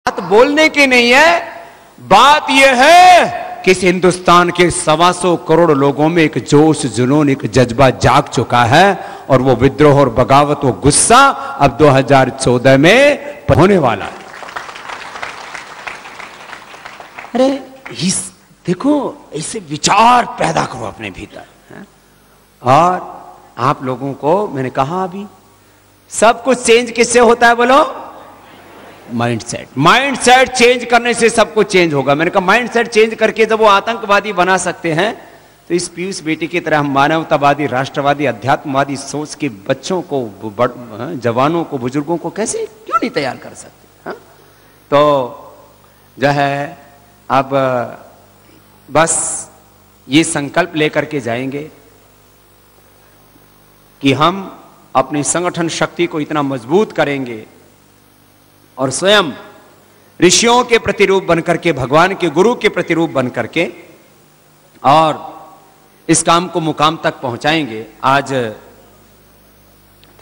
बात बोलने की नहीं है, बात यह है कि इस हिंदुस्तान के 125 करोड़ लोगों में एक जोश, जुनून, एक जज्बा जाग चुका है और वो विद्रोह और बगावत, वो गुस्सा अब 2014 में होने वाला है। अरे देखो, ऐसे विचार पैदा करो अपने भीतर है? और आप लोगों को मैंने कहा अभी, सब कुछ चेंज किससे होता है बोलो? माइंडसेट। माइंडसेट चेंज करने से सब कुछ चेंज होगा। मैंने कहा माइंडसेट चेंज करके जब वो आतंकवादी बना सकते हैं तो इस पीयूष बेटी की तरह हम मानवतावादी, राष्ट्रवादी, अध्यात्मवादी सोच के बच्चों को, जवानों को, बुजुर्गों को कैसे क्यों नहीं तैयार कर सकते? तो जो है अब बस ये संकल्प लेकर के जाएंगे कि हम अपनी संगठन शक्ति को इतना मजबूत करेंगे और स्वयं ऋषियों के प्रतिरूप बनकर के, भगवान के गुरु के प्रतिरूप बनकर के और इस काम को मुकाम तक पहुंचाएंगे। आज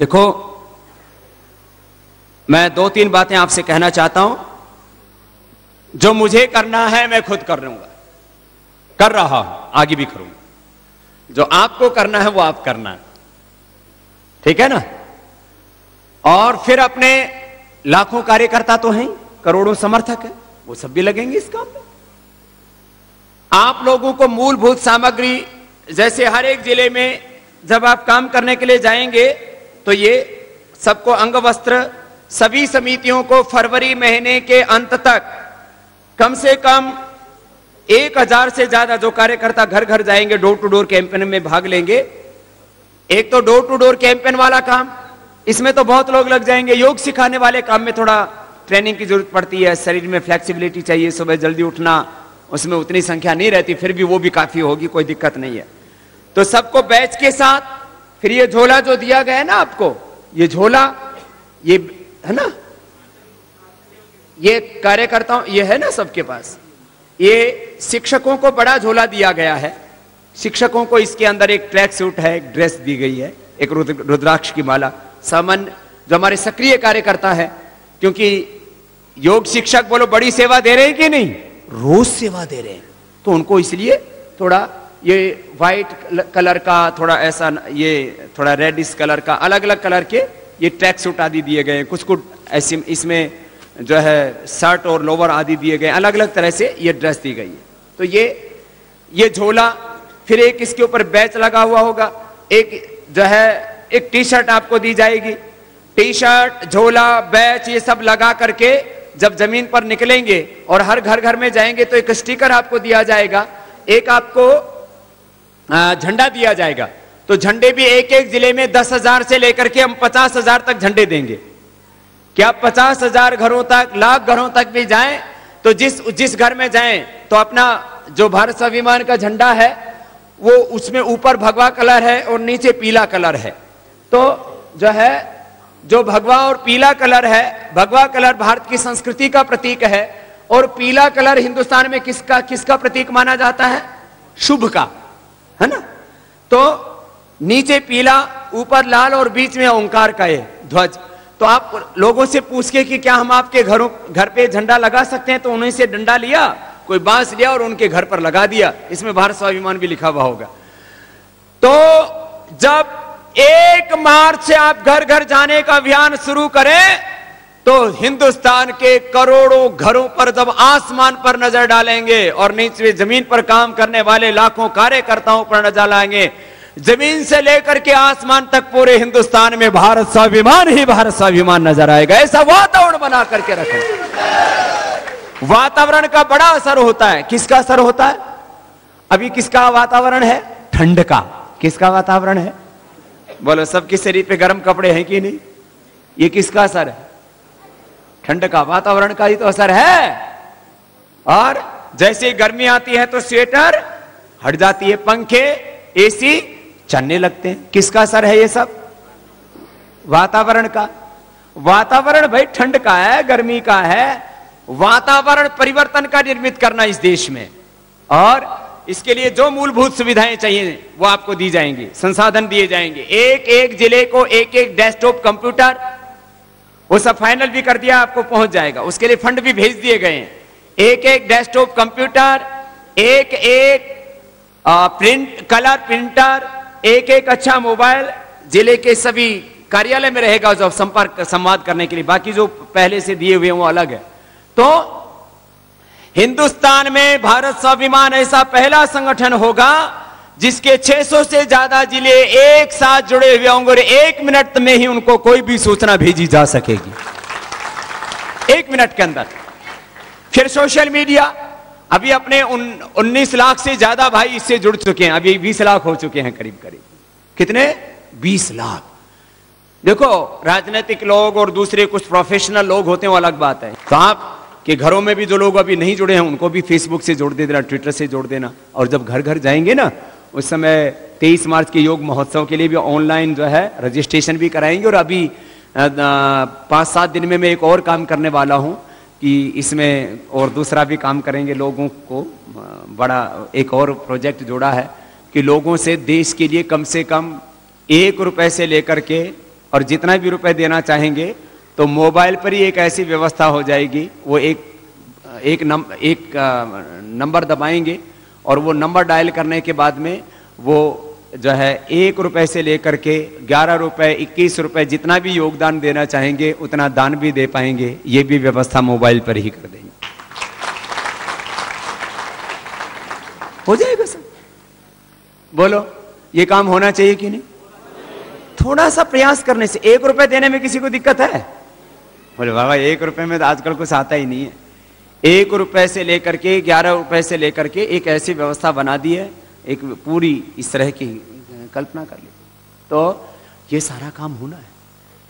देखो, मैं 2-3 बातें आपसे कहना चाहता हूं। जो मुझे करना है मैं खुद कर लूंगा, कर रहा हूं, आगे भी करूंगा। जो आपको करना है वो आप करना है, ठीक है ना? और फिर अपने लाखों कार्यकर्ता तो हैं, करोड़ों समर्थक हैं, वो सब भी लगेंगे इस काम में। आप लोगों को मूलभूत सामग्री, जैसे हर एक जिले में जब आप काम करने के लिए जाएंगे तो ये सबको अंग वस्त्र, सभी समितियों को फरवरी महीने के अंत तक कम से कम 1000 से ज्यादा जो कार्यकर्ता घर घर जाएंगे, डोर टू डोर कैंपेन में भाग लेंगे। एक तो डोर टू डोर कैंपेन वाला काम, इसमें तो बहुत लोग लग जाएंगे। योग सिखाने वाले काम में थोड़ा ट्रेनिंग की जरूरत पड़ती है, शरीर में फ्लेक्सिबिलिटी चाहिए, सुबह जल्दी उठना, उसमें उतनी संख्या नहीं रहती, फिर भी वो भी काफी होगी, कोई दिक्कत नहीं है। तो सबको बैच के साथ, फिर ये झोला जो दिया गया है ना आपको, ये झोला, ये है ना, ये कार्यकर्ताओं, ये है ना सबके पास, ये शिक्षकों को बड़ा झोला दिया गया है। शिक्षकों को इसके अंदर एक ट्रैक सूट है, एक ड्रेस दी गई है, एक रुद्राक्ष की माला। सामान्य जो हमारे सक्रिय कार्यकर्ता है, क्योंकि योग शिक्षक बोलो बड़ी सेवा दे रहे हैं कि नहीं, रोज सेवा दे रहे हैं, तो उनको इसलिए थोड़ा ये व्हाइट कलर का, थोड़ा ऐसा, ये थोड़ा रेडिश कलर का, अलग अलग कलर के ये ट्रैक सूट आदि दिए गए हैं। कुछ ऐसे इसमें जो है शर्ट और लोवर आदि दिए गए, अलग अलग तरह से ये ड्रेस दी गई है। तो ये झोला, फिर एक इसके ऊपर बैच लगा हुआ होगा, एक जो है एक टी शर्ट आपको दी जाएगी। टी शर्ट, झोला, बैच, ये सब लगा करके जब जमीन पर निकलेंगे और हर घर घर में जाएंगे तो एक स्टिकर आपको दिया जाएगा, एक आपको झंडा दिया जाएगा। तो झंडे भी एक एक जिले में 10,000 से लेकर के हम 50,000 तक झंडे देंगे। क्या 50,000 घरों तक, लाख घरों तक भी जाएं तो जिस घर में जाएं तो अपना जो भारत स्वाभिमान का झंडा है वो उसमें ऊपर भगवा कलर है और नीचे पीला कलर है। तो जो है, जो भगवा और पीला कलर है, भगवा कलर भारत की संस्कृति का प्रतीक है और पीला कलर हिंदुस्तान में किसका प्रतीक माना जाता है? शुभ का, है ना? तो नीचे पीला, ऊपर लाल और बीच में ओंकार का ये ध्वज। तो आप लोगों से पूछ के कि क्या हम आपके घर पे झंडा लगा सकते हैं, तो उन्हीं से डंडा लिया, कोई बांस लिया और उनके घर पर लगा दिया, इसमें भारत स्वाभिमान भी लिखा हुआ होगा। तो जब 1 मार्च से आप घर घर जाने का अभियान शुरू करें तो हिंदुस्तान के करोड़ों घरों पर जब आसमान पर नजर डालेंगे और नीचे जमीन पर काम करने वाले लाखों कार्यकर्ताओं पर नजर डालेंगे, जमीन से लेकर के आसमान तक पूरे हिंदुस्तान में भारत स्वाभिमान ही भारत स्वाभिमान नजर आएगा। ऐसा वातावरण बना करके रखें। वातावरण का बड़ा असर होता है। किसका असर होता है? अभी किसका वातावरण है? ठंड का। किसका वातावरण है? बोलो, सबके शरीर पे गर्म कपड़े हैं कि नहीं? ये किसका असर है? ठंड का, वातावरण का ही तो असर है। और जैसे गर्मी आती है तो स्वेटर हट जाती है, पंखे, एसी चलने लगते हैं। किसका असर है ये सब? वातावरण का। वातावरण भाई ठंड का है, गर्मी का है। वातावरण परिवर्तन का निर्मित करना इस देश में, और इसके लिए जो मूलभूत सुविधाएं चाहिए वो आपको दी जाएंगी, संसाधन दिए जाएंगे। एक एक जिले को एक एक डेस्कटॉप कंप्यूटर वो सब फाइनल भी कर दिया, आपको पहुंच जाएगा। उसके लिए फंड भी भेज दिए गए हैं। एक एक डेस्कटॉप कंप्यूटर, एक एक कलर प्रिंटर, एक एक अच्छा मोबाइल जिले के सभी कार्यालय में रहेगा जो संवाद करने के लिए। बाकी जो पहले से दिए हुए हैं वो अलग है। तो हिंदुस्तान में भारत स्वाभिमान ऐसा पहला संगठन होगा जिसके 600 से ज्यादा जिले एक साथ जुड़े हुए होंगे और 1 मिनट में ही उनको कोई भी सूचना भेजी जा सकेगी, 1 मिनट के अंदर। फिर सोशल मीडिया, अभी अपने 19 लाख से ज्यादा भाई इससे जुड़ चुके हैं, अभी 20 लाख हो चुके हैं करीब करीब। कितने? 20 लाख। देखो, राजनीतिक लोग और दूसरे कुछ प्रोफेशनल लोग होते हैं वो अलग बात है। तो आप के घरों में भी जो लोग अभी नहीं जुड़े हैं उनको भी फेसबुक से जोड़ देना, ट्विटर से जोड़ देना। और जब घर घर जाएंगे ना, उस समय 23 मार्च के योग महोत्सव के लिए भी ऑनलाइन जो है रजिस्ट्रेशन भी कराएंगे। और अभी 5-7 दिन में मैं एक और काम करने वाला हूं कि इसमें और दूसरा भी काम करेंगे। लोगों को बड़ा एक और प्रोजेक्ट जोड़ा है कि लोगों से देश के लिए कम से कम 1 रुपए से लेकर के और जितना भी रुपए देना चाहेंगे तो मोबाइल पर ही एक ऐसी व्यवस्था हो जाएगी। वो एक नंबर दबाएंगे और वो नंबर डायल करने के बाद में वो जो है 1 रुपए से लेकर के 11 रुपए, 21 रुपए जितना भी योगदान देना चाहेंगे उतना दान भी दे पाएंगे। ये भी व्यवस्था मोबाइल पर ही कर देंगे, हो जाएगा सब। बोलो, ये काम होना चाहिए कि नहीं? थोड़ा सा प्रयास करने से 1 रुपए देने में किसी को दिक्कत है? बोले बाबा 1 रुपए में तो आजकल कुछ आता ही नहीं है। 1 रुपए से लेकर के 11 रुपए से लेकर के एक ऐसी व्यवस्था बना दी है, एक पूरी इस तरह की कल्पना कर ली। तो ये सारा काम होना है,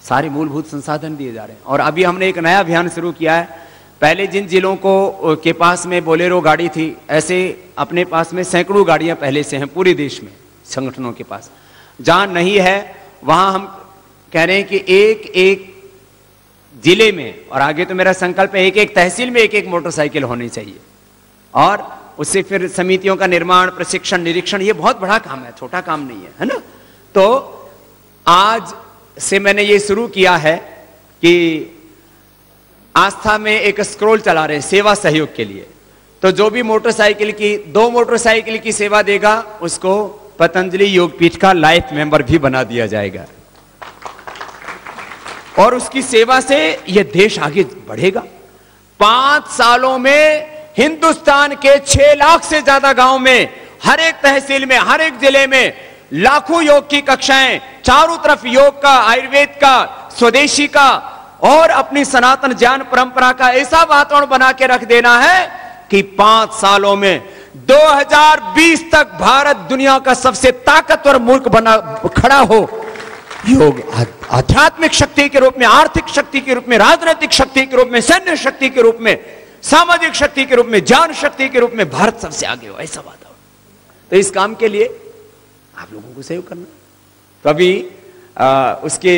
सारे मूलभूत संसाधन दिए जा रहे हैं। और अभी हमने एक नया अभियान शुरू किया है। पहले जिन जिलों को के पास में बोलेरो गाड़ी थी, ऐसे अपने पास में सैकड़ों गाड़ियां पहले से हैं पूरे देश में संगठनों के पास। जहां नहीं है वहां हम कह रहे हैं कि एक एक जिले में, और आगे तो मेरा संकल्प है एक एक तहसील में एक एक मोटरसाइकिल होनी चाहिए। और उससे फिर समितियों का निर्माण, प्रशिक्षण, निरीक्षण, ये बहुत बड़ा काम है, छोटा काम नहीं है ना। तो आज से मैंने ये शुरू किया है कि आस्था में एक स्क्रॉल चला रहे हैं सेवा सहयोग के लिए। तो जो भी मोटरसाइकिल की 2 मोटरसाइकिल की सेवा देगा उसको पतंजलि योगपीठ का लाइफ मेंबर भी बना दिया जाएगा। और उसकी सेवा से यह देश आगे बढ़ेगा। 5 सालों में हिंदुस्तान के 6 लाख से ज्यादा गांव में, हर एक तहसील में, हर एक जिले में लाखों योग की कक्षाएं, चारों तरफ योग का, आयुर्वेद का, स्वदेशी का और अपनी सनातन ज्ञान परंपरा का ऐसा वातावरण बना के रख देना है कि 5 सालों में 2020 तक भारत दुनिया का सबसे ताकतवर मुल्क बना खड़ा हो। योग आध्यात्मिक शक्ति के रूप में, आर्थिक शक्ति के रूप में, राजनीतिक शक्ति के रूप में, सैन्य शक्ति के रूप में, सामाजिक शक्ति के रूप में, ज्ञान शक्ति के रूप में भारत सबसे आगे हो, ऐसा वातावरण। तो इस काम के लिए आप लोगों को सहयोग करना। तो अभी उसके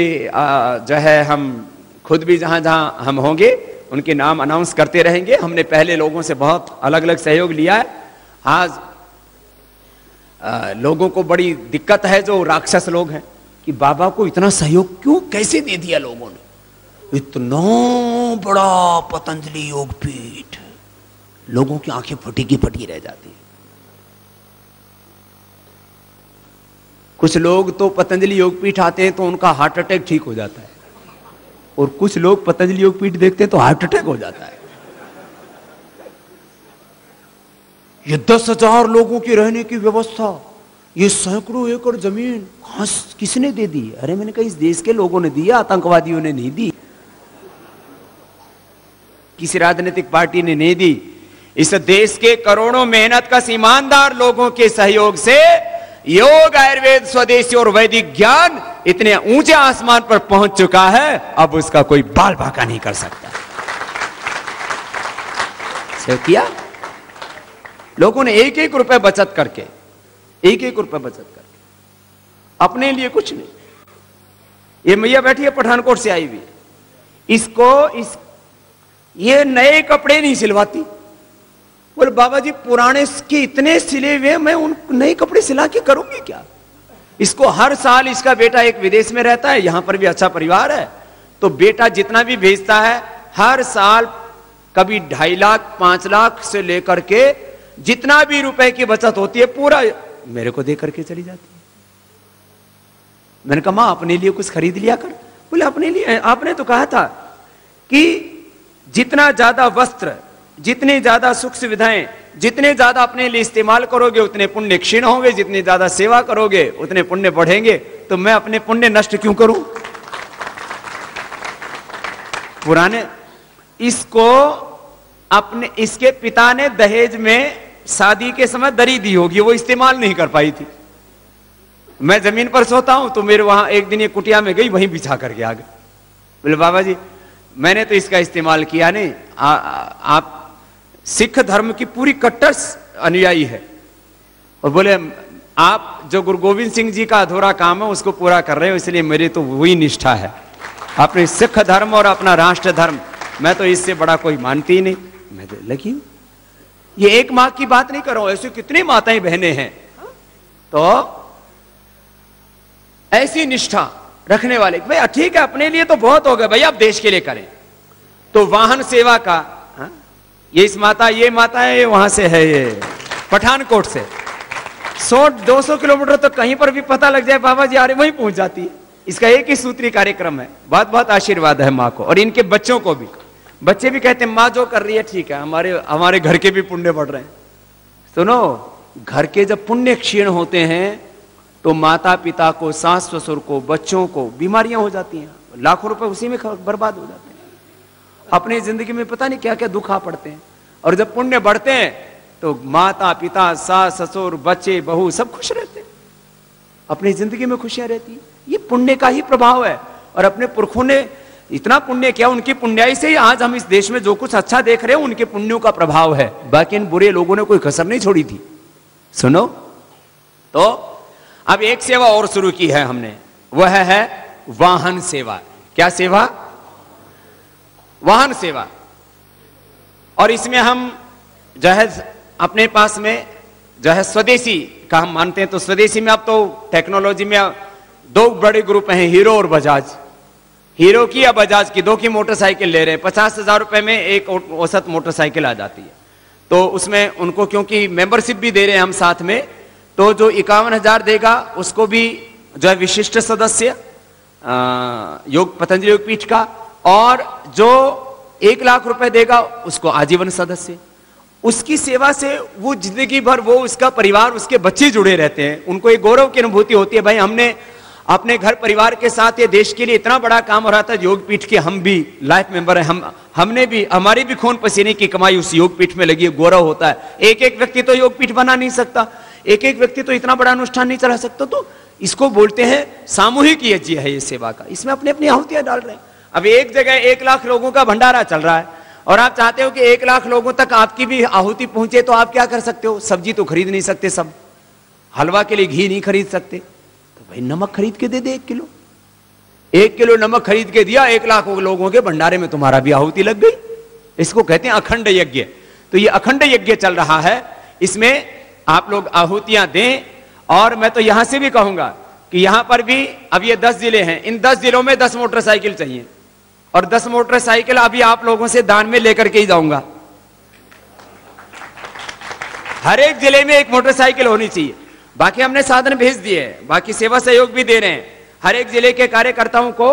जो है हम खुद भी जहां जहां हम होंगे उनके नाम अनाउंस करते रहेंगे। हमने पहले लोगों से बहुत अलग अलग सहयोग लिया है। आज लोगों को बड़ी दिक्कत है, जो राक्षस लोग हैं, कि बाबा को इतना सहयोग क्यों, कैसे दे दिया लोगों ने, इतना बड़ा पतंजलि योगपीठ। लोगों की आंखें फटी की फटी रह जाती है। कुछ लोग तो पतंजलि योगपीठ आते हैं तो उनका हार्ट अटैक ठीक हो जाता है, और कुछ लोग पतंजलि योगपीठ देखते हैं तो हार्ट अटैक हो जाता है। ये 10,000 लोगों की रहने की व्यवस्था, ये सैकड़ों एकड़ जमीन कहां किसने दे दी? अरे मैंने कहा इस देश के लोगों ने दिया, आतंकवादियों ने नहीं दी, किसी राजनीतिक पार्टी ने नहीं दी। इस देश के करोड़ों मेहनत का ईमानदार लोगों के सहयोग से योग, आयुर्वेद, स्वदेशी और वैदिक ज्ञान इतने ऊंचे आसमान पर पहुंच चुका है, अब उसका कोई बाल बांका नहीं कर सकता। किया लोगों ने 1-1 रुपए बचत करके, 1-1 रुपए बचत करके, अपने लिए कुछ नहीं। ये मैया बैठी है पठानकोट से आई हुई, ये नए कपड़े नहीं सिलवाती। बोले बाबा जी पुराने के इतने सिले हुए, मैं उन नए कपड़े सिला के करूंगी क्या? इसको हर साल, इसका बेटा एक विदेश में रहता है, यहां पर भी अच्छा परिवार है, तो बेटा जितना भी भेजता है हर साल कभी 2.5 लाख 5 लाख से लेकर के जितना भी रुपए की बचत होती है पूरा मेरे को दे करके चली जाती है। मैंने कहा मां अपने लिए कुछ खरीद लिया कर। बोले अपने लिए? आपने तो कहा था कि जितना ज्यादा वस्त्र, जितनी ज्यादा सुख सुविधाएं, जितने ज्यादा अपने लिए इस्तेमाल करोगे उतने पुण्य क्षीण होंगे, जितनी ज्यादा सेवा करोगे उतने पुण्य बढ़ेंगे। तो मैं अपने पुण्य नष्ट क्यों करूं? पुराने इसको अपने इसके पिता ने दहेज में शादी के समय दरी दी होगी, वो इस्तेमाल नहीं कर पाई थी। मैं जमीन पर सोता हूं तो मेरे वहां एक दिन ये कुटिया में गई, वहीं बिछा करके आ गए। बोले बाबा जी मैंने तो इसका इस्तेमाल किया नहीं, आप सिख धर्म की पूरी कट्टर अनुयायी है और बोले आप जो गुरु गोविंद सिंह जी का अधूरा काम है उसको पूरा कर रहे हो, इसलिए मेरी तो वही निष्ठा है, अपने सिख धर्म और अपना राष्ट्र धर्म, मैं तो इससे बड़ा कोई मानती ही नहीं। मैं तो लगी हूं, ये एक मां की बात नहीं कर रहा हूं, ऐसी कितनी माताएं बहनें हैं। तो ऐसी निष्ठा रखने वाले भाई ठीक है अपने लिए तो बहुत हो गया भाई, आप देश के लिए करें। तो वाहन सेवा का ये इस माता, ये माता है, ये वहां से है, ये पठानकोट से 100-200 किलोमीटर तो कहीं पर भी पता लग जाए बाबा जी आ रहे वहीं पहुंच जाती है। इसका एक ही सूत्री कार्यक्रम है। बहुत बहुत आशीर्वाद है माँ को और इनके बच्चों को भी। बच्चे भी कहते हैं माँ जो कर रही है ठीक है, हमारे घर के भी पुण्य बढ़ रहे हैं। सुनो, घर के जब पुण्य क्षीण होते हैं तो माता पिता को, सास ससुर को, बच्चों को बीमारियां हो जाती हैं, लाखों रुपए उसी में बर्बाद हो जाते हैं। अपनी जिंदगी में पता नहीं क्या क्या दुख आ पड़ते हैं। और जब पुण्य बढ़ते हैं तो माता पिता, सास ससुर, बच्चे, बहू सब खुश रहते हैं, अपनी जिंदगी में खुशियां रहती हैं। ये पुण्य का ही प्रभाव है। और अपने पुरखों ने इतना पुण्य किया, उनकी पुण्याई से ही आज हम इस देश में जो कुछ अच्छा देख रहे हैं उनके पुण्यों का प्रभाव है। बाकी इन बुरे लोगों ने कोई कसर नहीं छोड़ी थी। सुनो, तो अब एक सेवा और शुरू की है हमने, वह है वाहन सेवा। क्या सेवा? वाहन सेवा। और इसमें हम जो है अपने पास में जो है स्वदेशी का हम मानते हैं। तो स्वदेशी में अब तो टेक्नोलॉजी में 2 बड़े ग्रुप हैं, हीरो और बजाज। हीरो की या बजाज की, 2 की मोटरसाइकिल ले रहे हैं। 50,000 रुपए में एक औसत मोटरसाइकिल आ जाती है। तो उसमें उनको क्योंकि मेंबरशिप भी दे रहे हैं हम साथ में, तो जो 51,000 देगा उसको भी जो है विशिष्ट सदस्य योग पतंजलि योग पीठ का, और जो 1 लाख रुपए देगा उसको आजीवन सदस्य। उसकी सेवा से वो जिंदगी भर, वो उसका परिवार, उसके बच्चे जुड़े रहते हैं। उनको एक गौरव की अनुभूति होती है, भाई हमने अपने घर परिवार के साथ ये देश के लिए इतना बड़ा काम हो रहा था, योग पीठ के हम भी लाइफ मेंबर हैं, हमने भी, हमारी भी खून पसीने की कमाई उस योग पीठ में लगी है, गौरव होता है। एक एक व्यक्ति तो योग पीठ बना नहीं सकता, एक एक व्यक्ति तो इतना बड़ा अनुष्ठान नहीं चला सकता। तो इसको बोलते हैं सामूहिक यज्ञ है ये सेवा का। इसमें अपने अपनी आहुतियां डाल रहे हैं। अब एक जगह 1 लाख लोगों का भंडारा चल रहा है और आप चाहते हो कि 1 लाख लोगों तक आपकी भी आहुति पहुंचे, तो आप क्या कर सकते हो? सब्जी तो खरीद नहीं सकते सब, हलवा के लिए घी नहीं खरीद सकते, तो भाई नमक खरीद के दे दे 1 किलो। 1 किलो नमक खरीद के दिया, 1 लाख लोगों के भंडारे में तुम्हारा भी आहुति लग गई। इसको कहते हैं अखंड यज्ञ। तो ये अखंड यज्ञ चल रहा है, इसमें आप लोग आहुतियां दें। और मैं तो यहां से भी कहूंगा कि यहां पर भी अब ये 10 जिले हैं, इन 10 जिलों में 10 मोटरसाइकिल चाहिए और 10 मोटरसाइकिल अभी आप लोगों से दान में लेकर के ही जाऊंगा। हर एक जिले में 1 मोटरसाइकिल होनी चाहिए। बाकी हमने साधन भेज दिए, बाकी सेवा सहयोग भी दे रहे हैं। हर एक जिले के कार्यकर्ताओं को,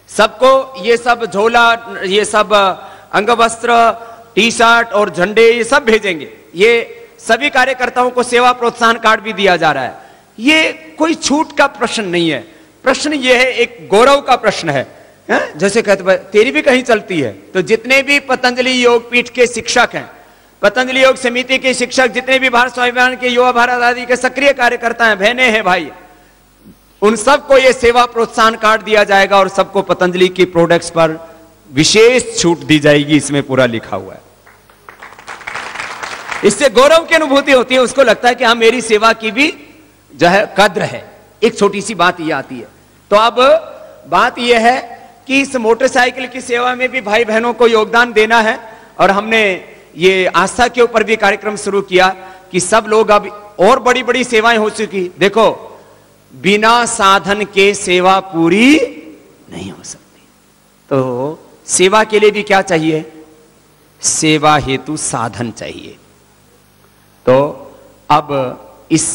सबको ये सब झोला, ये सब अंगवस्त्र, टी शर्ट और झंडे ये सब भेजेंगे। ये सभी कार्यकर्ताओं को सेवा प्रोत्साहन कार्ड भी दिया जा रहा है। ये कोई छूट का प्रश्न नहीं है, प्रश्न ये है, एक गौरव का प्रश्न है। जैसे कहते तेरी भी कहीं चलती है। तो जितने भी पतंजलि योग पीठ के शिक्षक हैं, पतंजलि योग समिति के शिक्षक, जितने भी भारत स्वाभिमान के, युवा भारत आदि के सक्रिय कार्यकर्ता हैं, बहनें हैं, भाई, उन सबको ये सेवा प्रोत्साहन कार्ड दिया जाएगा और सबको पतंजलि की प्रोडक्ट्स पर विशेष छूट दी जाएगी। इसमें पूरा लिखा हुआ है। इससे गौरव की अनुभूति होती है, उसको लगता है कि हाँ मेरी सेवा की भी जो है कद्र है। एक छोटी सी बात ये आती है। तो अब बात यह है कि इस मोटरसाइकिल की सेवा में भी भाई बहनों को योगदान देना है। और हमने ये आस्था के ऊपर भी कार्यक्रम शुरू किया कि सब लोग, अब और बड़ी बड़ी सेवाएं हो चुकी। देखो, बिना साधन के सेवा पूरी नहीं हो सकती। तो सेवा के लिए भी क्या चाहिए? सेवा हेतु साधन चाहिए। तो अब इस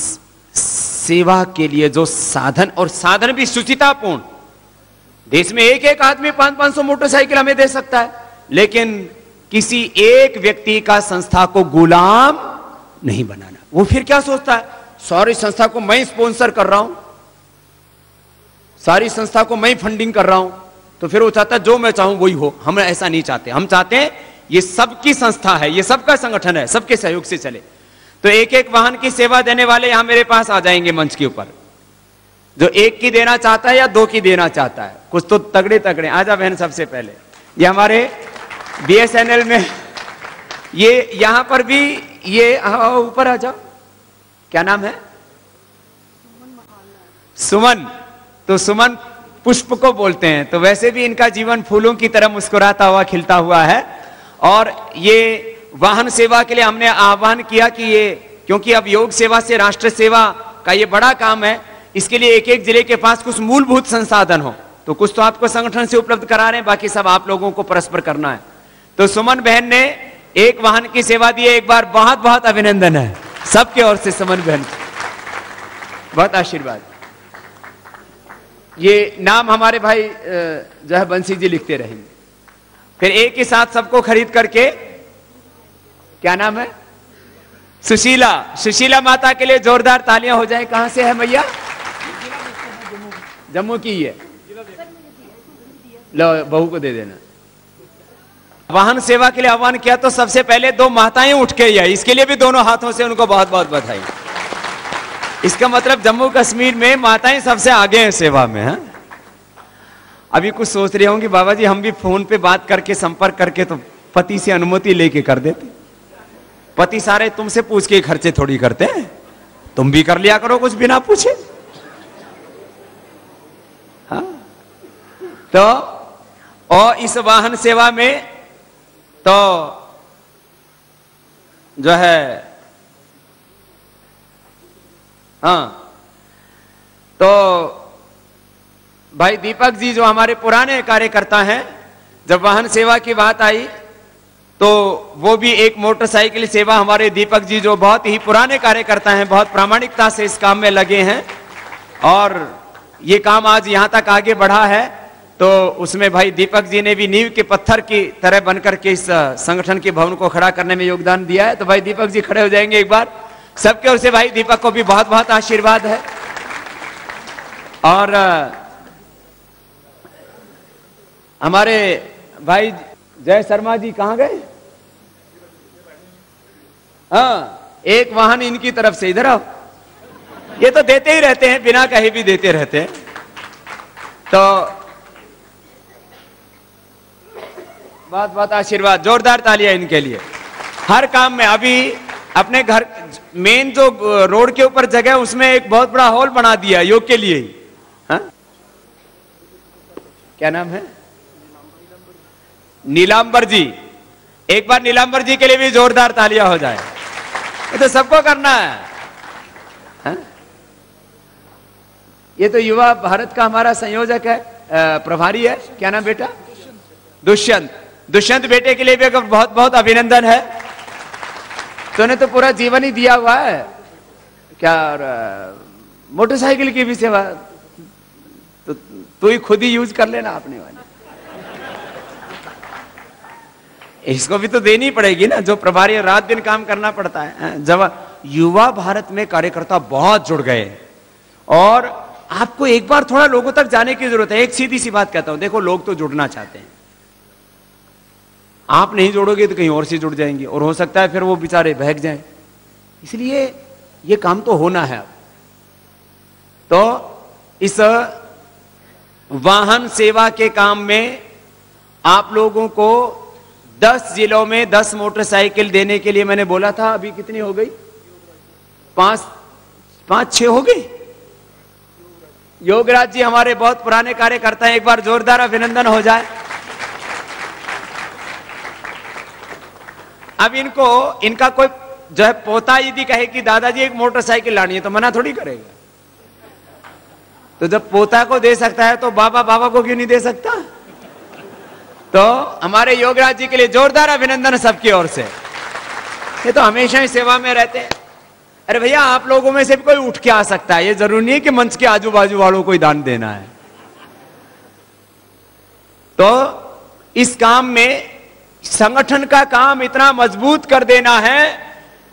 सेवा के लिए जो साधन, और साधन भी शुचितापूर्ण, देश में एक एक आदमी 500-500 मोटरसाइकिल हमें दे सकता है, लेकिन किसी एक व्यक्ति का संस्था को गुलाम नहीं बनाना। वो फिर क्या सोचता है, सारी संस्था को मैं स्पॉन्सर कर रहा हूं, सारी संस्था को मैं फंडिंग कर रहा हूं, तो फिर वो चाहता है जो मैं चाहूं वही हो। हम ऐसा नहीं चाहते, हम चाहते हैं ये सबकी संस्था है, ये सबका संगठन है, सबके सहयोग से चले। तो एक एक वाहन की सेवा देने वाले यहां मेरे पास आ जाएंगे मंच के ऊपर, जो एक की देना चाहता है या 2 की देना चाहता है। कुछ तो तगड़े तगड़े आजा बहन। सबसे पहले ये हमारे BSNL में, ये यहां पर भी, ये ऊपर आ जाओ, क्या नाम है? सुमन। तो सुमन पुष्प को बोलते हैं, तो वैसे भी इनका जीवन फूलों की तरह मुस्कुराता हुआ खिलता हुआ है। और ये वाहन सेवा के लिए हमने आह्वान किया कि ये, क्योंकि अब योग सेवा से राष्ट्र सेवा का ये बड़ा काम है, इसके लिए एक एक जिले के पास कुछ मूलभूत संसाधन हो। तो कुछ तो आपको संगठन से उपलब्ध करा रहे हैं, बाकी सब आप लोगों को परस्पर करना है। तो सुमन बहन ने एक वाहन की सेवा दी है, एक बार बहुत बहुत अभिनंदन है सबके ओर से सुमन बहन, बहुत आशीर्वाद। ये नाम हमारे भाई जो है बंसी जी लिखते रहेंगे। फिर एक ही साथ सबको खरीद करके, क्या नाम है? सुशीला। सुशीला माता के लिए जोरदार तालियां हो जाए। कहां से है मैया? जम्मू की है। लो बहू को दे देना। वाहन सेवा के लिए आह्वान किया तो सबसे पहले 2 माताएं उठ के आई, इसके लिए भी दोनों हाथों से उनको बहुत बहुत बधाई। इसका मतलब जम्मू कश्मीर में माताएं सबसे आगे हैं सेवा में। है अभी कुछ सोच रहे होंगे बाबा जी हम भी फोन पे बात करके संपर्क करके तो पति से अनुमति लेके कर देते। पति सारे तुमसे पूछ के खर्चे थोड़ी करते हैं, तुम भी कर लिया करो कुछ बिना पूछे। हाँ तो और इस वाहन सेवा में तो जो है, हाँ तो भाई दीपक जी जो हमारे पुराने कार्यकर्ता हैं, जब वाहन सेवा की बात आई तो वो भी एक मोटरसाइकिल सेवा, हमारे दीपक जी जो बहुत ही पुराने कार्यकर्ता हैं, बहुत प्रामाणिकता से इस काम में लगे हैं और ये काम आज यहां तक आगे बढ़ा है। तो उसमें भाई दीपक जी ने भी नींव के पत्थर की तरह बनकर के इस संगठन के भवन को खड़ा करने में योगदान दिया है। तो भाई दीपक जी खड़े हो जाएंगे एक बार सबके ओर से। भाई दीपक को भी बहुत बहुत आशीर्वाद है। और हमारे भाई जय शर्मा जी कहां गए? हाँ एक वाहन इनकी तरफ से, इधर आओ। ये तो देते ही रहते हैं, बिना कहे भी देते रहते हैं। तो बहुत बहुत आशीर्वाद, जोरदार तालियां इनके लिए। हर काम में अभी अपने घर मेन जो रोड के ऊपर जगह उसमें एक बहुत बड़ा हॉल बना दिया योग के लिए ही। हाँ क्या नाम है? नीलांबर जी। एक बार नीलांबर जी के लिए भी जोरदार तालियां हो जाए। ये तो सबको करना है। हाँ? ये तो युवा भारत का हमारा संयोजक है, प्रभारी है। क्या नाम बेटा? दुष्यंत। दुष्यंत बेटे के लिए भी बहुत बहुत अभिनंदन है। तूने तो पूरा जीवन ही दिया हुआ है। क्या मोटरसाइकिल की भी सेवा तो तू ही खुद ही यूज कर लेना अपने वाले। इसको भी तो देनी पड़ेगी ना, जो प्रभारी रात दिन काम करना पड़ता है। जब युवा भारत में कार्यकर्ता बहुत जुड़ गए और आपको एक बार थोड़ा लोगों तक जाने की जरूरत है। एक सीधी सी बात कहता हूं, देखो लोग तो जुड़ना चाहते हैं, आप नहीं जोड़ोगे तो कहीं और से जुड़ जाएंगे और हो सकता है फिर वो बेचारे बहक जाएं। इसलिए ये काम तो होना है। अब तो इस वाहन सेवा के काम में आप लोगों को 10 जिलों में 10 मोटरसाइकिल देने के लिए मैंने बोला था। अभी कितनी हो गई? 5-6 हो गई। योगराज जी हमारे बहुत पुराने कार्यकर्ता हैं, एक बार जोरदार अभिनंदन हो जाए। अब इनका कोई जो है पोता यदि कहे कि दादाजी एक मोटरसाइकिल लानी है तो मना थोड़ी करेगा। तो जब पोता को दे सकता है तो बाबा बाबा को क्यों नहीं दे सकता? तो हमारे योगराज जी के लिए जोरदार अभिनंदन सबकी ओर से। ये तो हमेशा ही सेवा में रहते हैं। अरे भैया, आप लोगों में से भी कोई उठ के आ सकता है, ये जरूरी नहीं है कि मंच के आजू बाजू वालों को ही दान देना है। तो इस काम में संगठन का काम इतना मजबूत कर देना है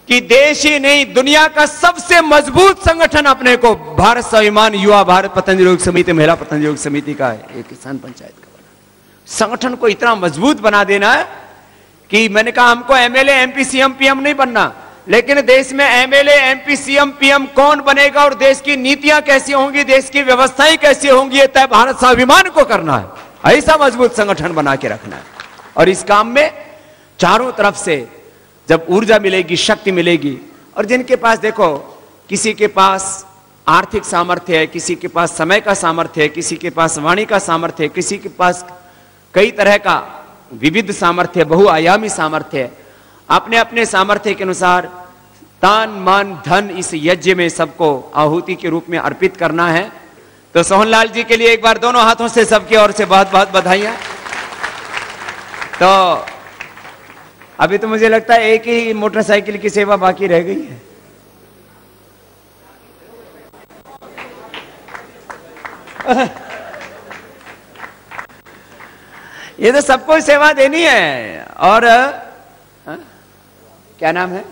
कि देश ही नहीं, दुनिया का सबसे मजबूत संगठन अपने को भारत स्वाभिमान युवा भारत पतंजलि योग समिति, महिला पतंजलि योग समिति का एक किसान पंचायत का संगठन को इतना मजबूत बना देना है कि मैंने कहा हमको एमएलए एमपी सीएम पीएम नहीं बनना, लेकिन देश में एमएलए एमपी सीएम पीएम कौन बनेगा और देश की नीतियां कैसी होंगी, देश की व्यवस्थाएं कैसी होंगी, ये तय भारत स्वाभिमान को करना है। ऐसा मजबूत संगठन बना के रखना है। और इस काम में चारों तरफ से जब ऊर्जा मिलेगी, शक्ति मिलेगी, और जिनके पास देखो, किसी के पास आर्थिक सामर्थ्य है, किसी के पास समय का सामर्थ्य है, किसी के पास वाणी का सामर्थ्य है, किसी के पास कई तरह का विविध सामर्थ्य, बहुआयामी सामर्थ्य है, अपने अपने सामर्थ्य के अनुसार तान मान धन इस यज्ञ में सबको आहुति के रूप में अर्पित करना है। तो सोहनलाल जी के लिए एक बार दोनों हाथों से सबकी ओर से बहुत बहुत बधाइयां। तो अभी तो मुझे लगता है एक ही मोटरसाइकिल की सेवा बाकी रह गई है। ये तो सबको सेवा देनी है। और क्या नाम है?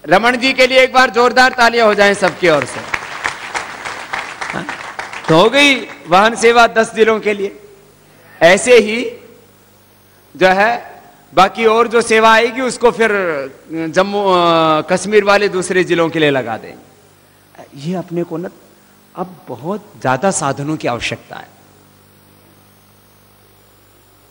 रमन जी के लिए एक बार जोरदार तालियां हो जाएं सबकी ओर से। तो हो गई वाहन सेवा 10 जिलों के लिए। ऐसे ही जो है बाकी और जो सेवा आएगी उसको फिर जम्मू कश्मीर वाले दूसरे जिलों के लिए लगा देंगे। ये अपने को ना अब बहुत ज्यादा साधनों की आवश्यकता है।